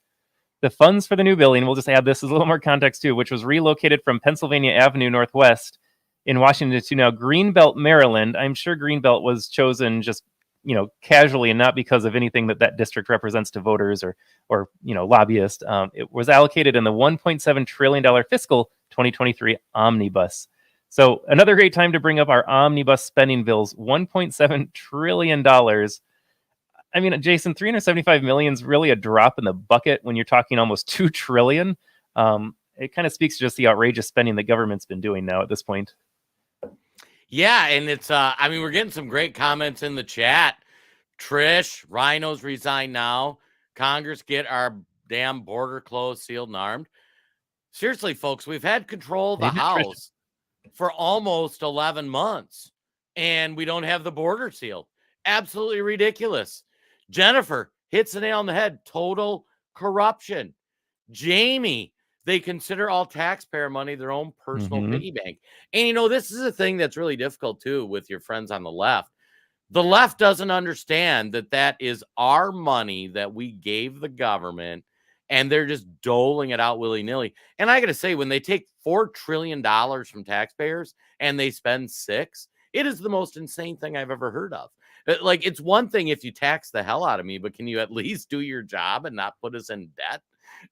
The funds for the new building, we'll just add this as a little more context too, which was relocated from Pennsylvania Avenue Northwest in Washington to now Greenbelt, Maryland. I'm sure Greenbelt was chosen just casually and not because of anything that district represents to voters or lobbyists. It was allocated in the $1.7 trillion fiscal 2023 omnibus. So another great time to bring up our omnibus spending bills, $1.7 trillion. I mean, Jason, 375 million is really a drop in the bucket when you're talking almost 2 trillion. It kind of speaks to just the outrageous spending the government's been doing now at this point. Yeah, and it's I mean, we're getting some great comments in the chat. Trish, Rhinos resign now. Congress, get our damn border closed, sealed, and armed. Seriously, folks, we've had control of the House for almost 11 months, and we don't have the border sealed. Absolutely ridiculous. Jennifer hits the nail on the head. Total corruption. Jamie, they consider all taxpayer money their own personal piggy bank. And, this is a thing that's really difficult, too, with your friends on the left. The left doesn't understand that is our money that we gave the government, and they're just doling it out willy-nilly. And I got to say, when they take $4 trillion from taxpayers and they spend $6 trillion, it is the most insane thing I've ever heard of. Like, it's one thing if you tax the hell out of me, but can you at least do your job and not put us in debt?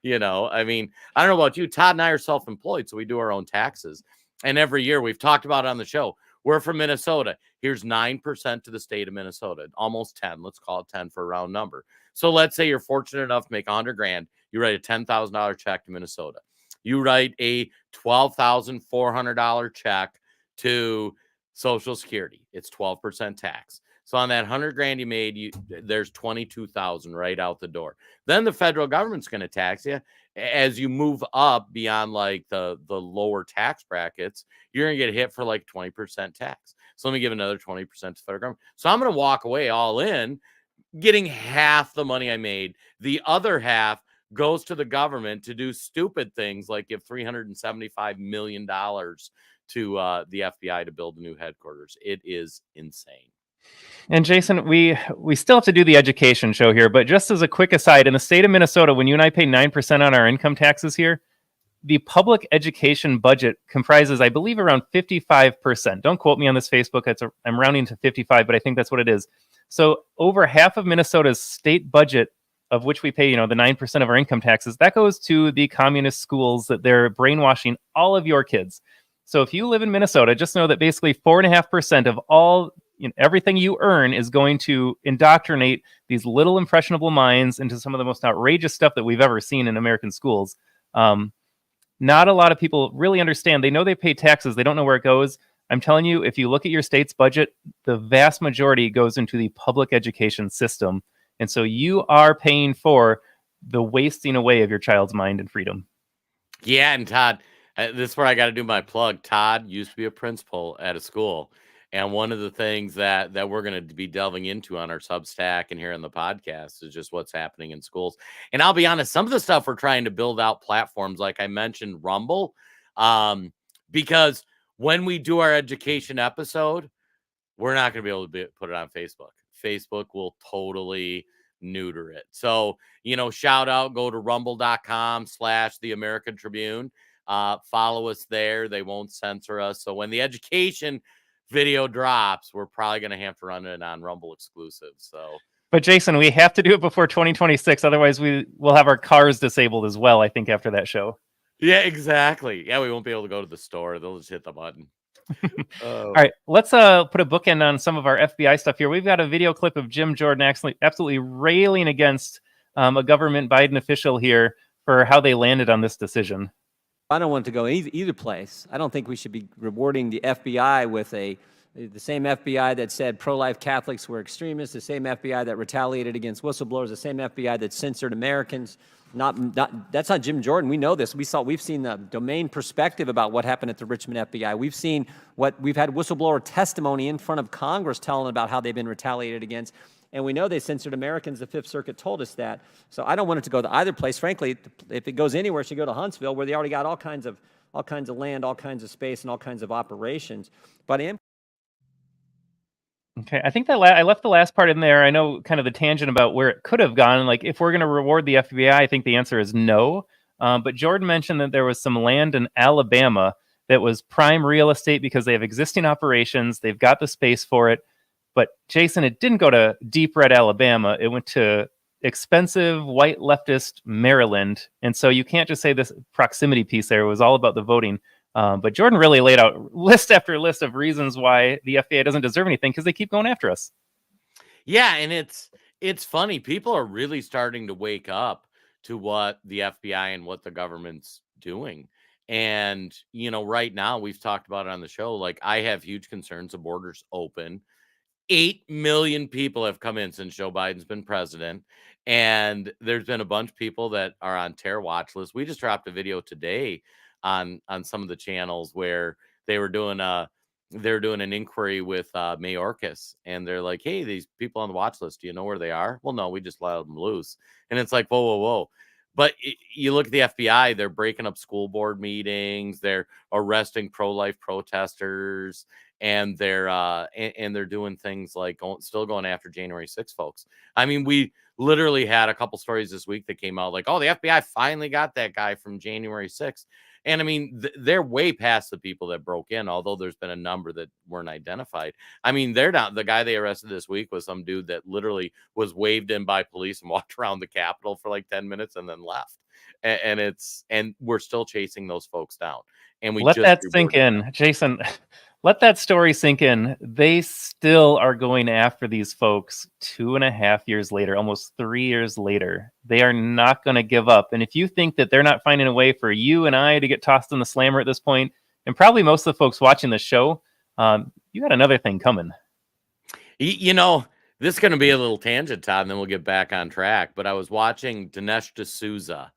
I mean, I don't know about you. Todd and I are self-employed, so we do our own taxes. And every year we've talked about it on the show. We're from Minnesota. Here's 9% to the state of Minnesota, almost 10. Let's call it 10 for a round number. So let's say you're fortunate enough to make $100,000. You write a $10,000 check to Minnesota. You write a $12,400 check to Social Security. It's 12% tax. So on that $100,000 you made, there's $22,000 right out the door. Then the federal government's going to tax you as you move up beyond like the lower tax brackets. You're going to get hit for like 20% tax. So let me give another 20% to the federal government. So I'm going to walk away all in, getting half the money I made. The other half goes to the government to do stupid things like give $375 million to the FBI to build a new headquarters. It is insane. And Jason, we still have to do the education show here, but just as a quick aside, in the state of Minnesota, when you and I pay 9% on our income taxes here, the public education budget comprises, I believe, around 55%. Don't quote me on this, Facebook. I'm rounding to 55, but I think that's what it is. So over half of Minnesota's state budget, of which we pay, the 9% of our income taxes, that goes to the communist schools that they're brainwashing all of your kids. So if you live in Minnesota, just know that basically 4.5% of all everything you earn is going to indoctrinate these little impressionable minds into some of the most outrageous stuff that we've ever seen in American schools. Not a lot of people really understand. They know they pay taxes. They don't know where it goes. I'm telling you, if you look at your state's budget, the vast majority goes into the public education system. And so you are paying for the wasting away of your child's mind and freedom. Yeah, and Todd, this is where I got to do my plug. Todd used to be a principal at a school. And one of the things that we're going to be delving into on our Substack and here on the podcast is just what's happening in schools. And I'll be honest, some of the stuff we're trying to build out platforms, like I mentioned, Rumble, because when we do our education episode, we're not going to be able to put it on Facebook. Facebook will totally neuter it. So, shout out, go to rumble.com/The American Tribune. Follow us there. They won't censor us. So when the education video drops, we're probably going to have to run it on Rumble exclusive. But Jason, we have to do it before 2026. Otherwise, we will have our cars disabled as well, I think, after that show. Yeah, exactly. Yeah, we won't be able to go to the store. They'll just hit the button. All right, let's put a bookend on some of our FBI stuff here. We've got a video clip of Jim Jordan absolutely railing against a government Biden official here for how they landed on this decision. I don't want it to go either place. I don't think we should be rewarding the FBI with the same FBI that said pro-life Catholics were extremists, the same FBI that retaliated against whistleblowers, the same FBI that censored Americans. That's not Jim Jordan. We know this. We've seen the domain perspective about what happened at the Richmond FBI. We've seen we've had whistleblower testimony in front of Congress telling about how they've been retaliated against. And we know they censored Americans. The Fifth Circuit told us that. So I don't want it to go to either place. Frankly, if it goes anywhere, it should go to Huntsville, where they already got all kinds of land, all kinds of space, and all kinds of operations. But I am. Okay, I think that I left the last part in there. I know kind of the tangent about where it could have gone. Like, if we're going to reward the FBI, I think the answer is no. But Jordan mentioned that there was some land in Alabama that was prime real estate because they have existing operations. They've got the space for it. But Jason, it didn't go to deep red Alabama. It went to expensive white leftist Maryland. And so you can't just say this proximity piece there. It was all about the voting. But Jordan really laid out list after list of reasons why the FBI doesn't deserve anything, because they keep going after us. Yeah, and it's funny. People are really starting to wake up to what the FBI and what the government's doing. And, right now, we've talked about it on the show. Like, I have huge concerns. The border's open. 8 million people have come in since Joe Biden's been president. And there's been a bunch of people that are on terror watch lists. We just dropped a video today on some of the channels where they were doing an inquiry with Mayorkas, and they're like, hey, these people on the watch list, do you know where they are? Well, no, we just let them loose. And it's like, whoa. But you look at the FBI, they're breaking up school board meetings, they're arresting pro-life protesters, and they're doing things like still going after January 6th folks. I mean, we literally had a couple stories this week that came out like, oh, the FBI finally got that guy from January 6th. And I mean, they're way past the people that broke in, although there's been a number that weren't identified. I mean, they're not. The guy they arrested this week was some dude that literally was waved in by police and walked around the Capitol for like 10 minutes and then left. And we're still chasing those folks down. And we let that sink in, Jason. Let that story sink in. They still are going after these folks 2.5 years later, almost 3 years later. They are not going to give up. And if you think that they're not finding a way for you and I to get tossed in the slammer at this point, and probably most of the folks watching the show, you got another thing coming. This is going to be a little tangent, Todd, and then we'll get back on track. But I was watching Dinesh D'Souza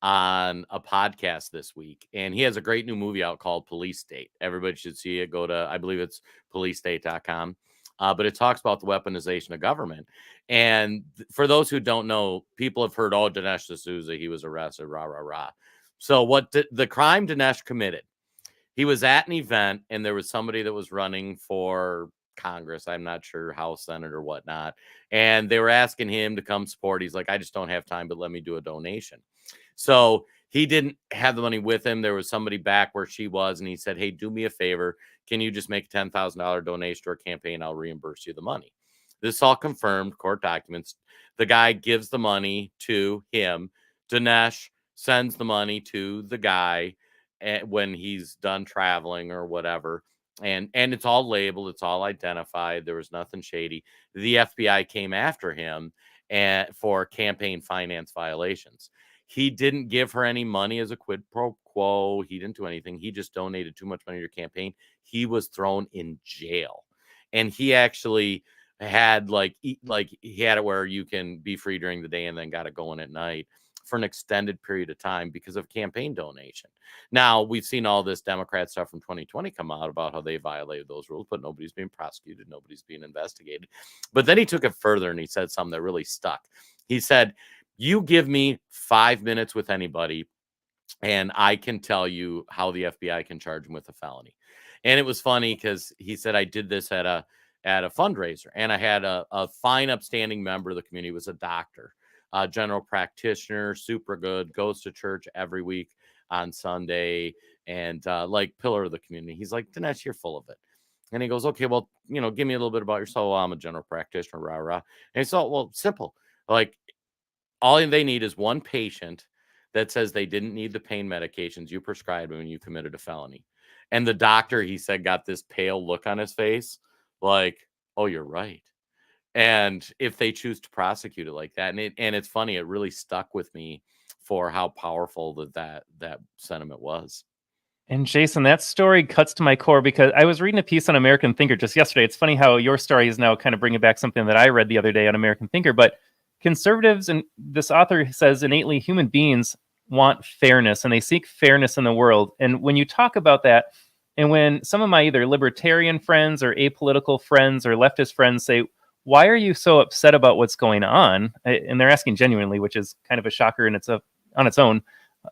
on a podcast this week, and he has a great new movie out called Police State. Everybody should see it. Go to, I believe it's policestate.com. But it talks about the weaponization of government. And for those who don't know, people have heard, oh, Dinesh D'Souza, he was arrested, rah. So what the crime Dinesh committed, he was at an event, and there was somebody that was running for Congress. I'm not sure, House, Senate, or whatnot. And they were asking him to come support. He's like, I just don't have time, but let me do a donation. So he didn't have the money with him. There was somebody back where she was, and he said, hey, do me a favor. Can you just make a $10,000 donation to our campaign? I'll reimburse you the money. This is all confirmed, court documents. The guy gives the money to him. Dinesh sends the money to the guy when he's done traveling or whatever. And it's all labeled. It's all identified. There was nothing shady. The FBI came after him for campaign finance violations. He didn't give her any money as a quid pro quo. He didn't do anything. He just donated too much money to your campaign. He was thrown in jail. And he actually had he had it where you can be free during the day and then got it going at night for an extended period of time because of campaign donation. Now, we've seen all this Democrat stuff from 2020 come out about how they violated those rules, but nobody's being prosecuted. Nobody's being investigated. But then he took it further and he said something that really stuck. He said, you give me 5 minutes with anybody, and I can tell you how the FBI can charge him with a felony. And it was funny because he said, I did this at a fundraiser, and I had a fine, upstanding member of the community. He was a doctor, a general practitioner, super good, goes to church every week on Sunday, and like pillar of the community. He's like, Dinesh, you're full of it. And he goes, okay, well, give me a little bit about yourself. Well, I'm a general practitioner, rah. And so, well, simple. Like, all they need is one patient that says they didn't need the pain medications you prescribed when you committed a felony. And the doctor, he said, got this pale look on his face, like, oh, you're right. And if they choose to prosecute it like that, and it's funny, it really stuck with me for how powerful that sentiment was. And Jason, that story cuts to my core because I was reading a piece on American Thinker just yesterday. It's funny how your story is now kind of bringing back something that I read the other day on American Thinker, but conservatives, and this author says innately human beings want fairness and they seek fairness in the world. And when you talk about that, and when some of my either libertarian friends or apolitical friends or leftist friends say, why are you so upset about what's going on? And they're asking genuinely, which is kind of a shocker on its own.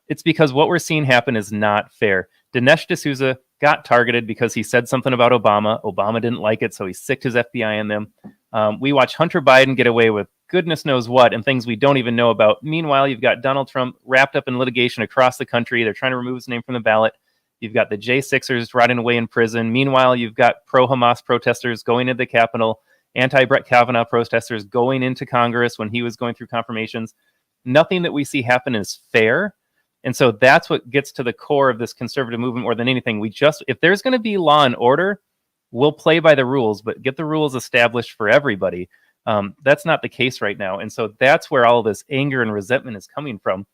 It's because what we're seeing happen is not fair. Dinesh D'Souza got targeted because he said something about Obama. Obama didn't like it, so he sicked his FBI on them. We watch Hunter Biden get away with goodness knows what and things we don't even know about. Meanwhile, you've got Donald Trump wrapped up in litigation across the country. They're trying to remove his name from the ballot. You've got the J6ers rotting away in prison. Meanwhile, you've got pro-Hamas protesters going into the Capitol, anti-Brett Kavanaugh protesters going into Congress when he was going through confirmations. Nothing that we see happen is fair. And so that's what gets to the core of this conservative movement more than anything. If there's going to be law and order, we'll play by the rules, but get the rules established for everybody. That's not the case right now. And so that's where all this anger and resentment is coming from.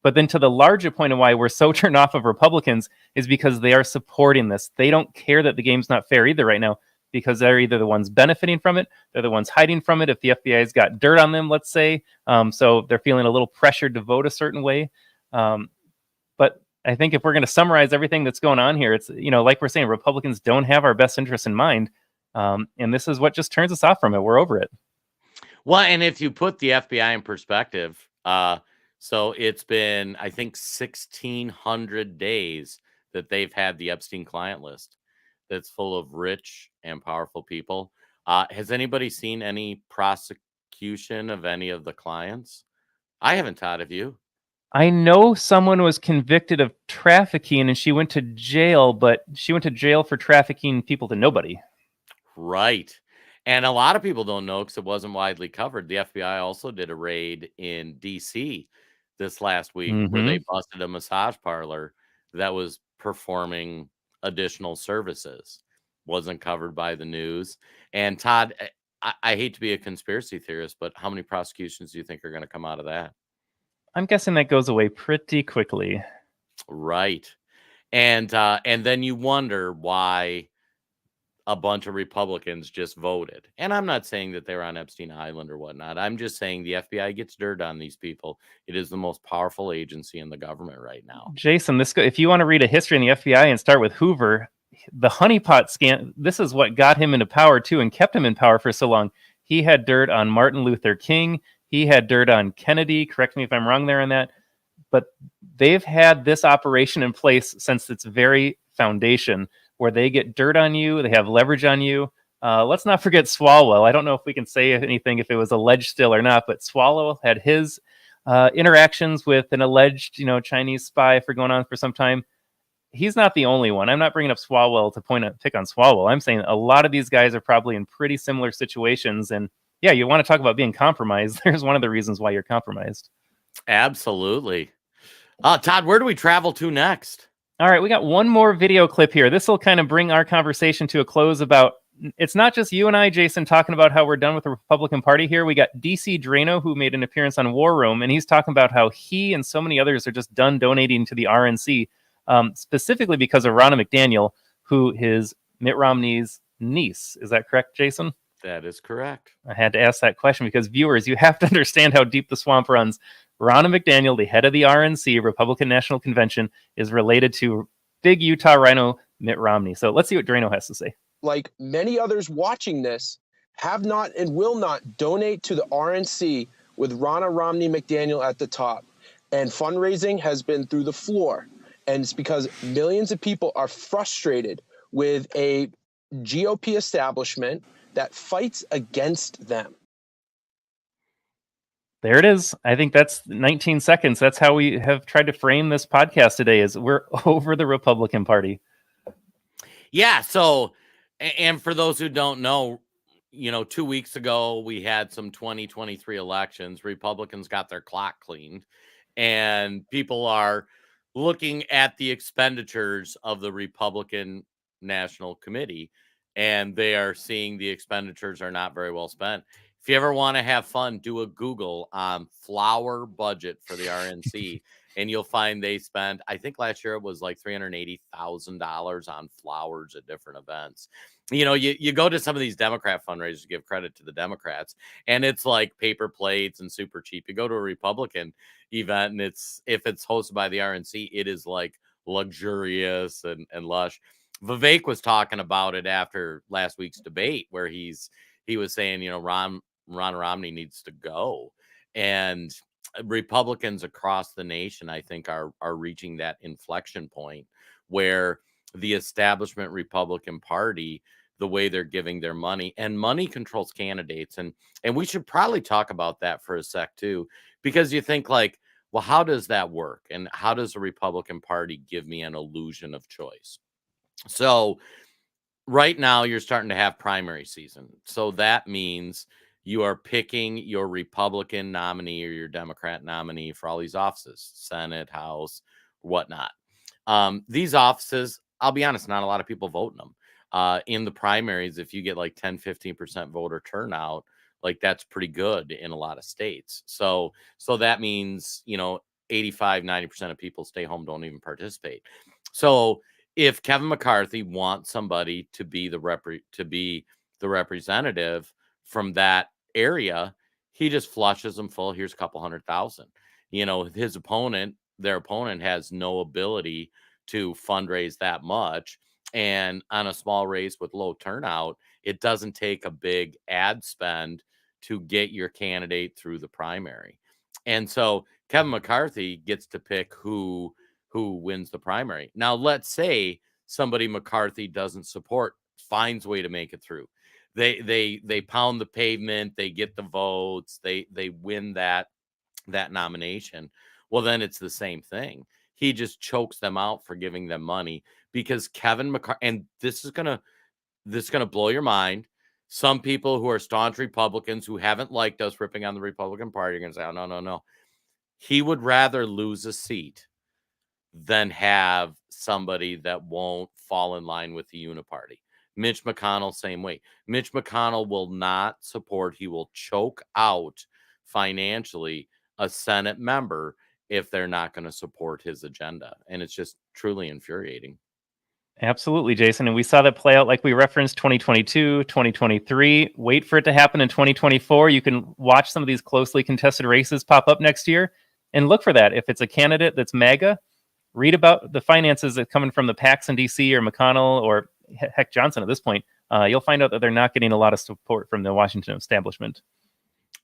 But then to the larger point of why we're so turned off of Republicans is because they are supporting this. They don't care that the game's not fair either right now, because they're either the ones benefiting from it, they're the ones hiding from it if the FBI's got dirt on them, let's say. So they're feeling a little pressured to vote a certain way. But I think if we're going to summarize everything that's going on here, it's, like we're saying, Republicans don't have our best interests in mind. And this is what just turns us off from it. We're over it. Well, and if you put the FBI in perspective, so it's been, I think, 1,600 days that they've had the Epstein client list that's full of rich and powerful people. Has anybody seen any prosecution of any of the clients? I haven't, Todd, have you? I know someone was convicted of trafficking and she went to jail, but she went to jail for trafficking people to nobody. Right. And a lot of people don't know because it wasn't widely covered. The FBI also did a raid in D.C. this last week where they busted a massage parlor that was performing additional services. Wasn't covered by the news. And Todd, I hate to be a conspiracy theorist, but how many prosecutions do you think are going to come out of that? I'm guessing that goes away pretty quickly. Right. And then you wonder why a bunch of Republicans just voted. And I'm not saying that they're on Epstein Island or whatnot. I'm just saying the FBI gets dirt on these people. It is the most powerful agency in the government right now. Jason, if you want to read a history in the FBI and start with Hoover, the honeypot scandal, this is what got him into power too and kept him in power for so long. He had dirt on Martin Luther King. He had dirt on Kennedy. Correct me if I'm wrong there on that. But they've had this operation in place since its very foundation, where they get dirt on you. They have leverage on you. Let's not forget Swalwell. I don't know if we can say anything if it was alleged still or not, but Swalwell had his interactions with an alleged, Chinese spy for going on for some time. He's not the only one. I'm not bringing up Swalwell to pick on Swalwell. I'm saying a lot of these guys are probably in pretty similar situations. And yeah, you want to talk about being compromised. There's one of the reasons why you're compromised. Absolutely. Todd, where do we travel to next? All right, we got one more video clip here. This will kind of bring our conversation to a close about, it's not just you and I, Jason, talking about how we're done with the Republican Party here. We got DC Drano, who made an appearance on War Room, and he's talking about how he and so many others are just done donating to the RNC, specifically because of Ronna McDaniel, who is Mitt Romney's niece. Is that correct, Jason? That is correct. I had to ask that question because viewers, you have to understand how deep the swamp runs. Ronna McDaniel, the head of the RNC, Republican National Convention, is related to big Utah rhino Mitt Romney. So let's see what Drano has to say. Like many others watching this, have not and will not donate to the RNC with Ronna Romney McDaniel at the top. And fundraising has been through the floor. And it's because millions of people are frustrated with a GOP establishment that fights against them. There it is. I think that's 19 seconds. That's how we have tried to frame this podcast today, is we're over the Republican Party. Yeah. So, and for those who don't know, 2 weeks ago, we had some 2023 elections. Republicans got their clock cleaned, and people are looking at the expenditures of the Republican National Committee, and they are seeing the expenditures are not very well spent. If you ever want to have fun, do a Google on flower budget for the RNC, and you'll find they spent, I think last year it was like $380,000 on flowers at different events. You go to some of these Democrat fundraisers to give credit to the Democrats, and it's like paper plates and super cheap. You go to a Republican event, and if it's hosted by the RNC, it is like luxurious and lush. Vivek was talking about it after last week's debate, where he's he was saying, Ron Romney needs to go. And Republicans across the nation, I think, are reaching that inflection point where the establishment Republican Party, the way they're giving their money, and money controls candidates. And we should probably talk about that for a sec too, because you think like, well, how does that work? And how does the Republican Party give me an illusion of choice? So right now you're starting to have primary season. So that means you are picking your Republican nominee or your Democrat nominee for all these offices, Senate, House, whatnot. These offices, I'll be honest, not a lot of people vote in them. In the primaries, if you get like 10, 15% voter turnout, like that's pretty good in a lot of states. So that means, 85, 90% of people stay home, don't even participate. So if Kevin McCarthy wants somebody to be the representative from that area, he just flushes them full. Here's a couple 100,000. Their opponent has no ability to fundraise that much. And on a small race with low turnout, it doesn't take a big ad spend to get your candidate through the primary. And so Kevin McCarthy gets to pick who wins the primary. Now, let's say somebody McCarthy doesn't support finds a way to make it through. They pound the pavement, they get the votes, they win that nomination. Well, then it's the same thing. He just chokes them out for giving them money because Kevin McCarthy, and this is gonna blow your mind. Some people who are staunch Republicans who haven't liked us ripping on the Republican Party are going to say, oh, no. He would rather lose a seat than have somebody that won't fall in line with the uniparty. Mitch McConnell, same way. Mitch McConnell will not support, he will choke out financially a Senate member if they're not going to support his agenda. And it's just truly infuriating. Absolutely, Jason. And we saw that play out like we referenced 2022, 2023. Wait for it to happen in 2024. You can watch some of these closely contested races pop up next year and look for that. If it's a candidate that's MAGA, read about the finances that coming from the PACs in DC or McConnell or heck Johnson at this point. You'll find out that they're not getting a lot of support from the Washington establishment.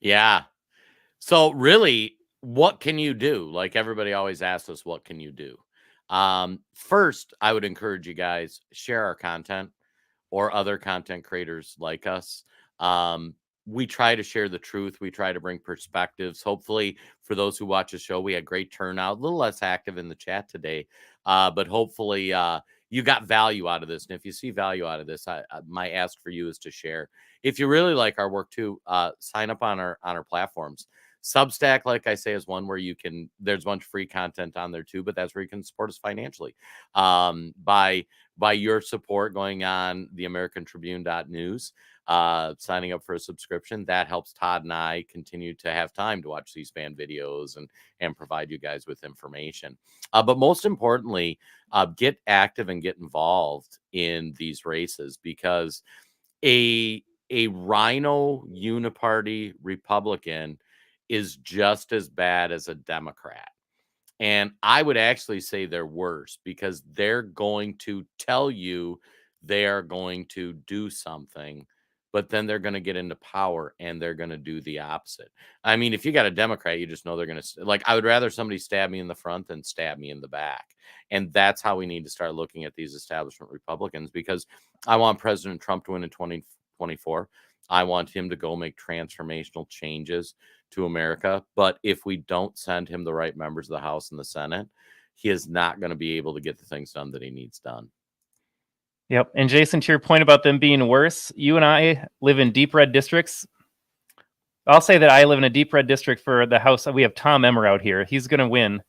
Yeah. So really, what can you do? Like everybody always asks us, what can you do? First, I would encourage you guys, share our content or other content creators like us. We try to share the truth. We try to bring perspectives. Hopefully for those who watch the show, we had great turnout, a little less active in the chat today. But hopefully you got value out of this. And if you see value out of this, my ask for you is to share. If you really like our work too, sign up on our platforms. Substack, like I say, is one where there's a bunch of free content on there too, but that's where you can support us financially. By your support going on the AmericanTribune.news, signing up for a subscription, that helps Todd and I continue to have time to watch C-SPAN videos and provide you guys with information. But most importantly, get active and get involved in these races, because a rhino uniparty Republican is just as bad as a Democrat. And I would actually say they're worse, because they're going to tell you they are going to do something, but then they're going to get into power and they're going to do the opposite. I mean, if you got a Democrat, you just know they're going to, like, I would rather somebody stab me in the front than stab me in the back. And that's how we need to start looking at these establishment Republicans, because I want President Trump to win in 2024. I want him to go make transformational changes to America. But if we don't send him the right members of the House and the Senate, he is not going to be able to get the things done that he needs done. Yep. And Jason, to your point about them being worse, you and I live in deep red districts. I'll say that I live in a deep red district for the House. We have Tom Emmer out here. He's going to win.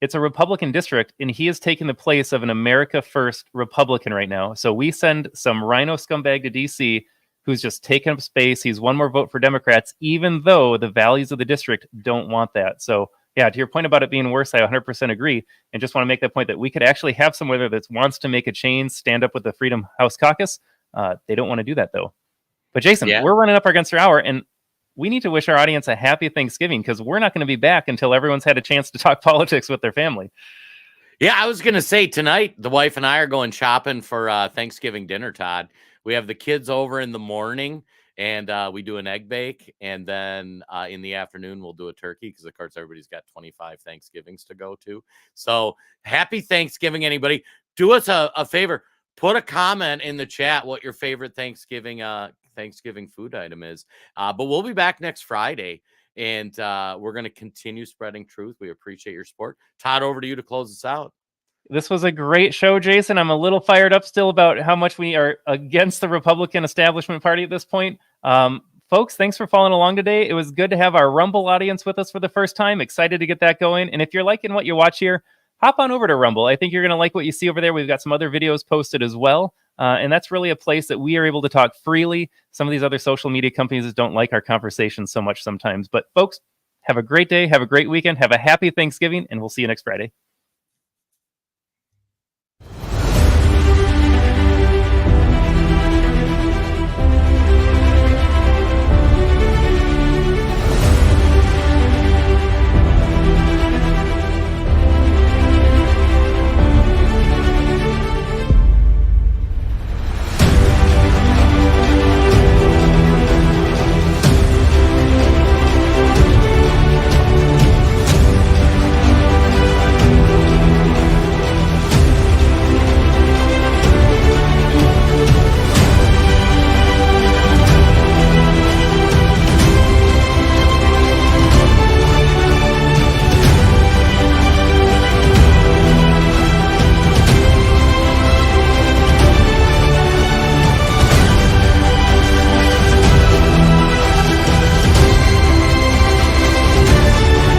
It's a Republican district, and he is taking the place of an America First Republican right now. So we send some rhino scumbag to DC who's just taking up space. He's one more vote for Democrats, even though the values of the district don't want that. So yeah, to your point about it being worse, I 100% agree. And just want to make that point that we could actually have someone that wants to make a change, stand up with the Freedom House Caucus. They don't want to do that, though. But Jason, we're running up against our hour, and we need to wish our audience a happy Thanksgiving, because we're not going to be back until everyone's had a chance to talk politics with their family. Yeah, I was going to say tonight, the wife and I are going shopping for Thanksgiving dinner, Todd. We have the kids over in the morning, and we do an egg bake, and then in the afternoon we'll do a turkey because of course everybody's got 25 Thanksgivings to go to. So happy Thanksgiving, anybody. Do us a favor, put a comment in the chat what your favorite Thanksgiving food item is. But we'll be back next Friday, and we're going to continue spreading truth. We appreciate your support. Todd, over to you to close us out. This was a great show, Jason. I'm a little fired up still about how much we are against the Republican establishment party at this point. Folks, thanks for following along today. It was good to have our Rumble audience with us for the first time. Excited to get that going. And if you're liking what you watch here, hop on over to Rumble. I think you're going to like what you see over there. We've got some other videos posted as well. And that's really a place that we are able to talk freely. Some of these other social media companies don't like our conversations so much sometimes. But folks, have a great day. Have a great weekend. Have a happy Thanksgiving. And we'll see you next Friday.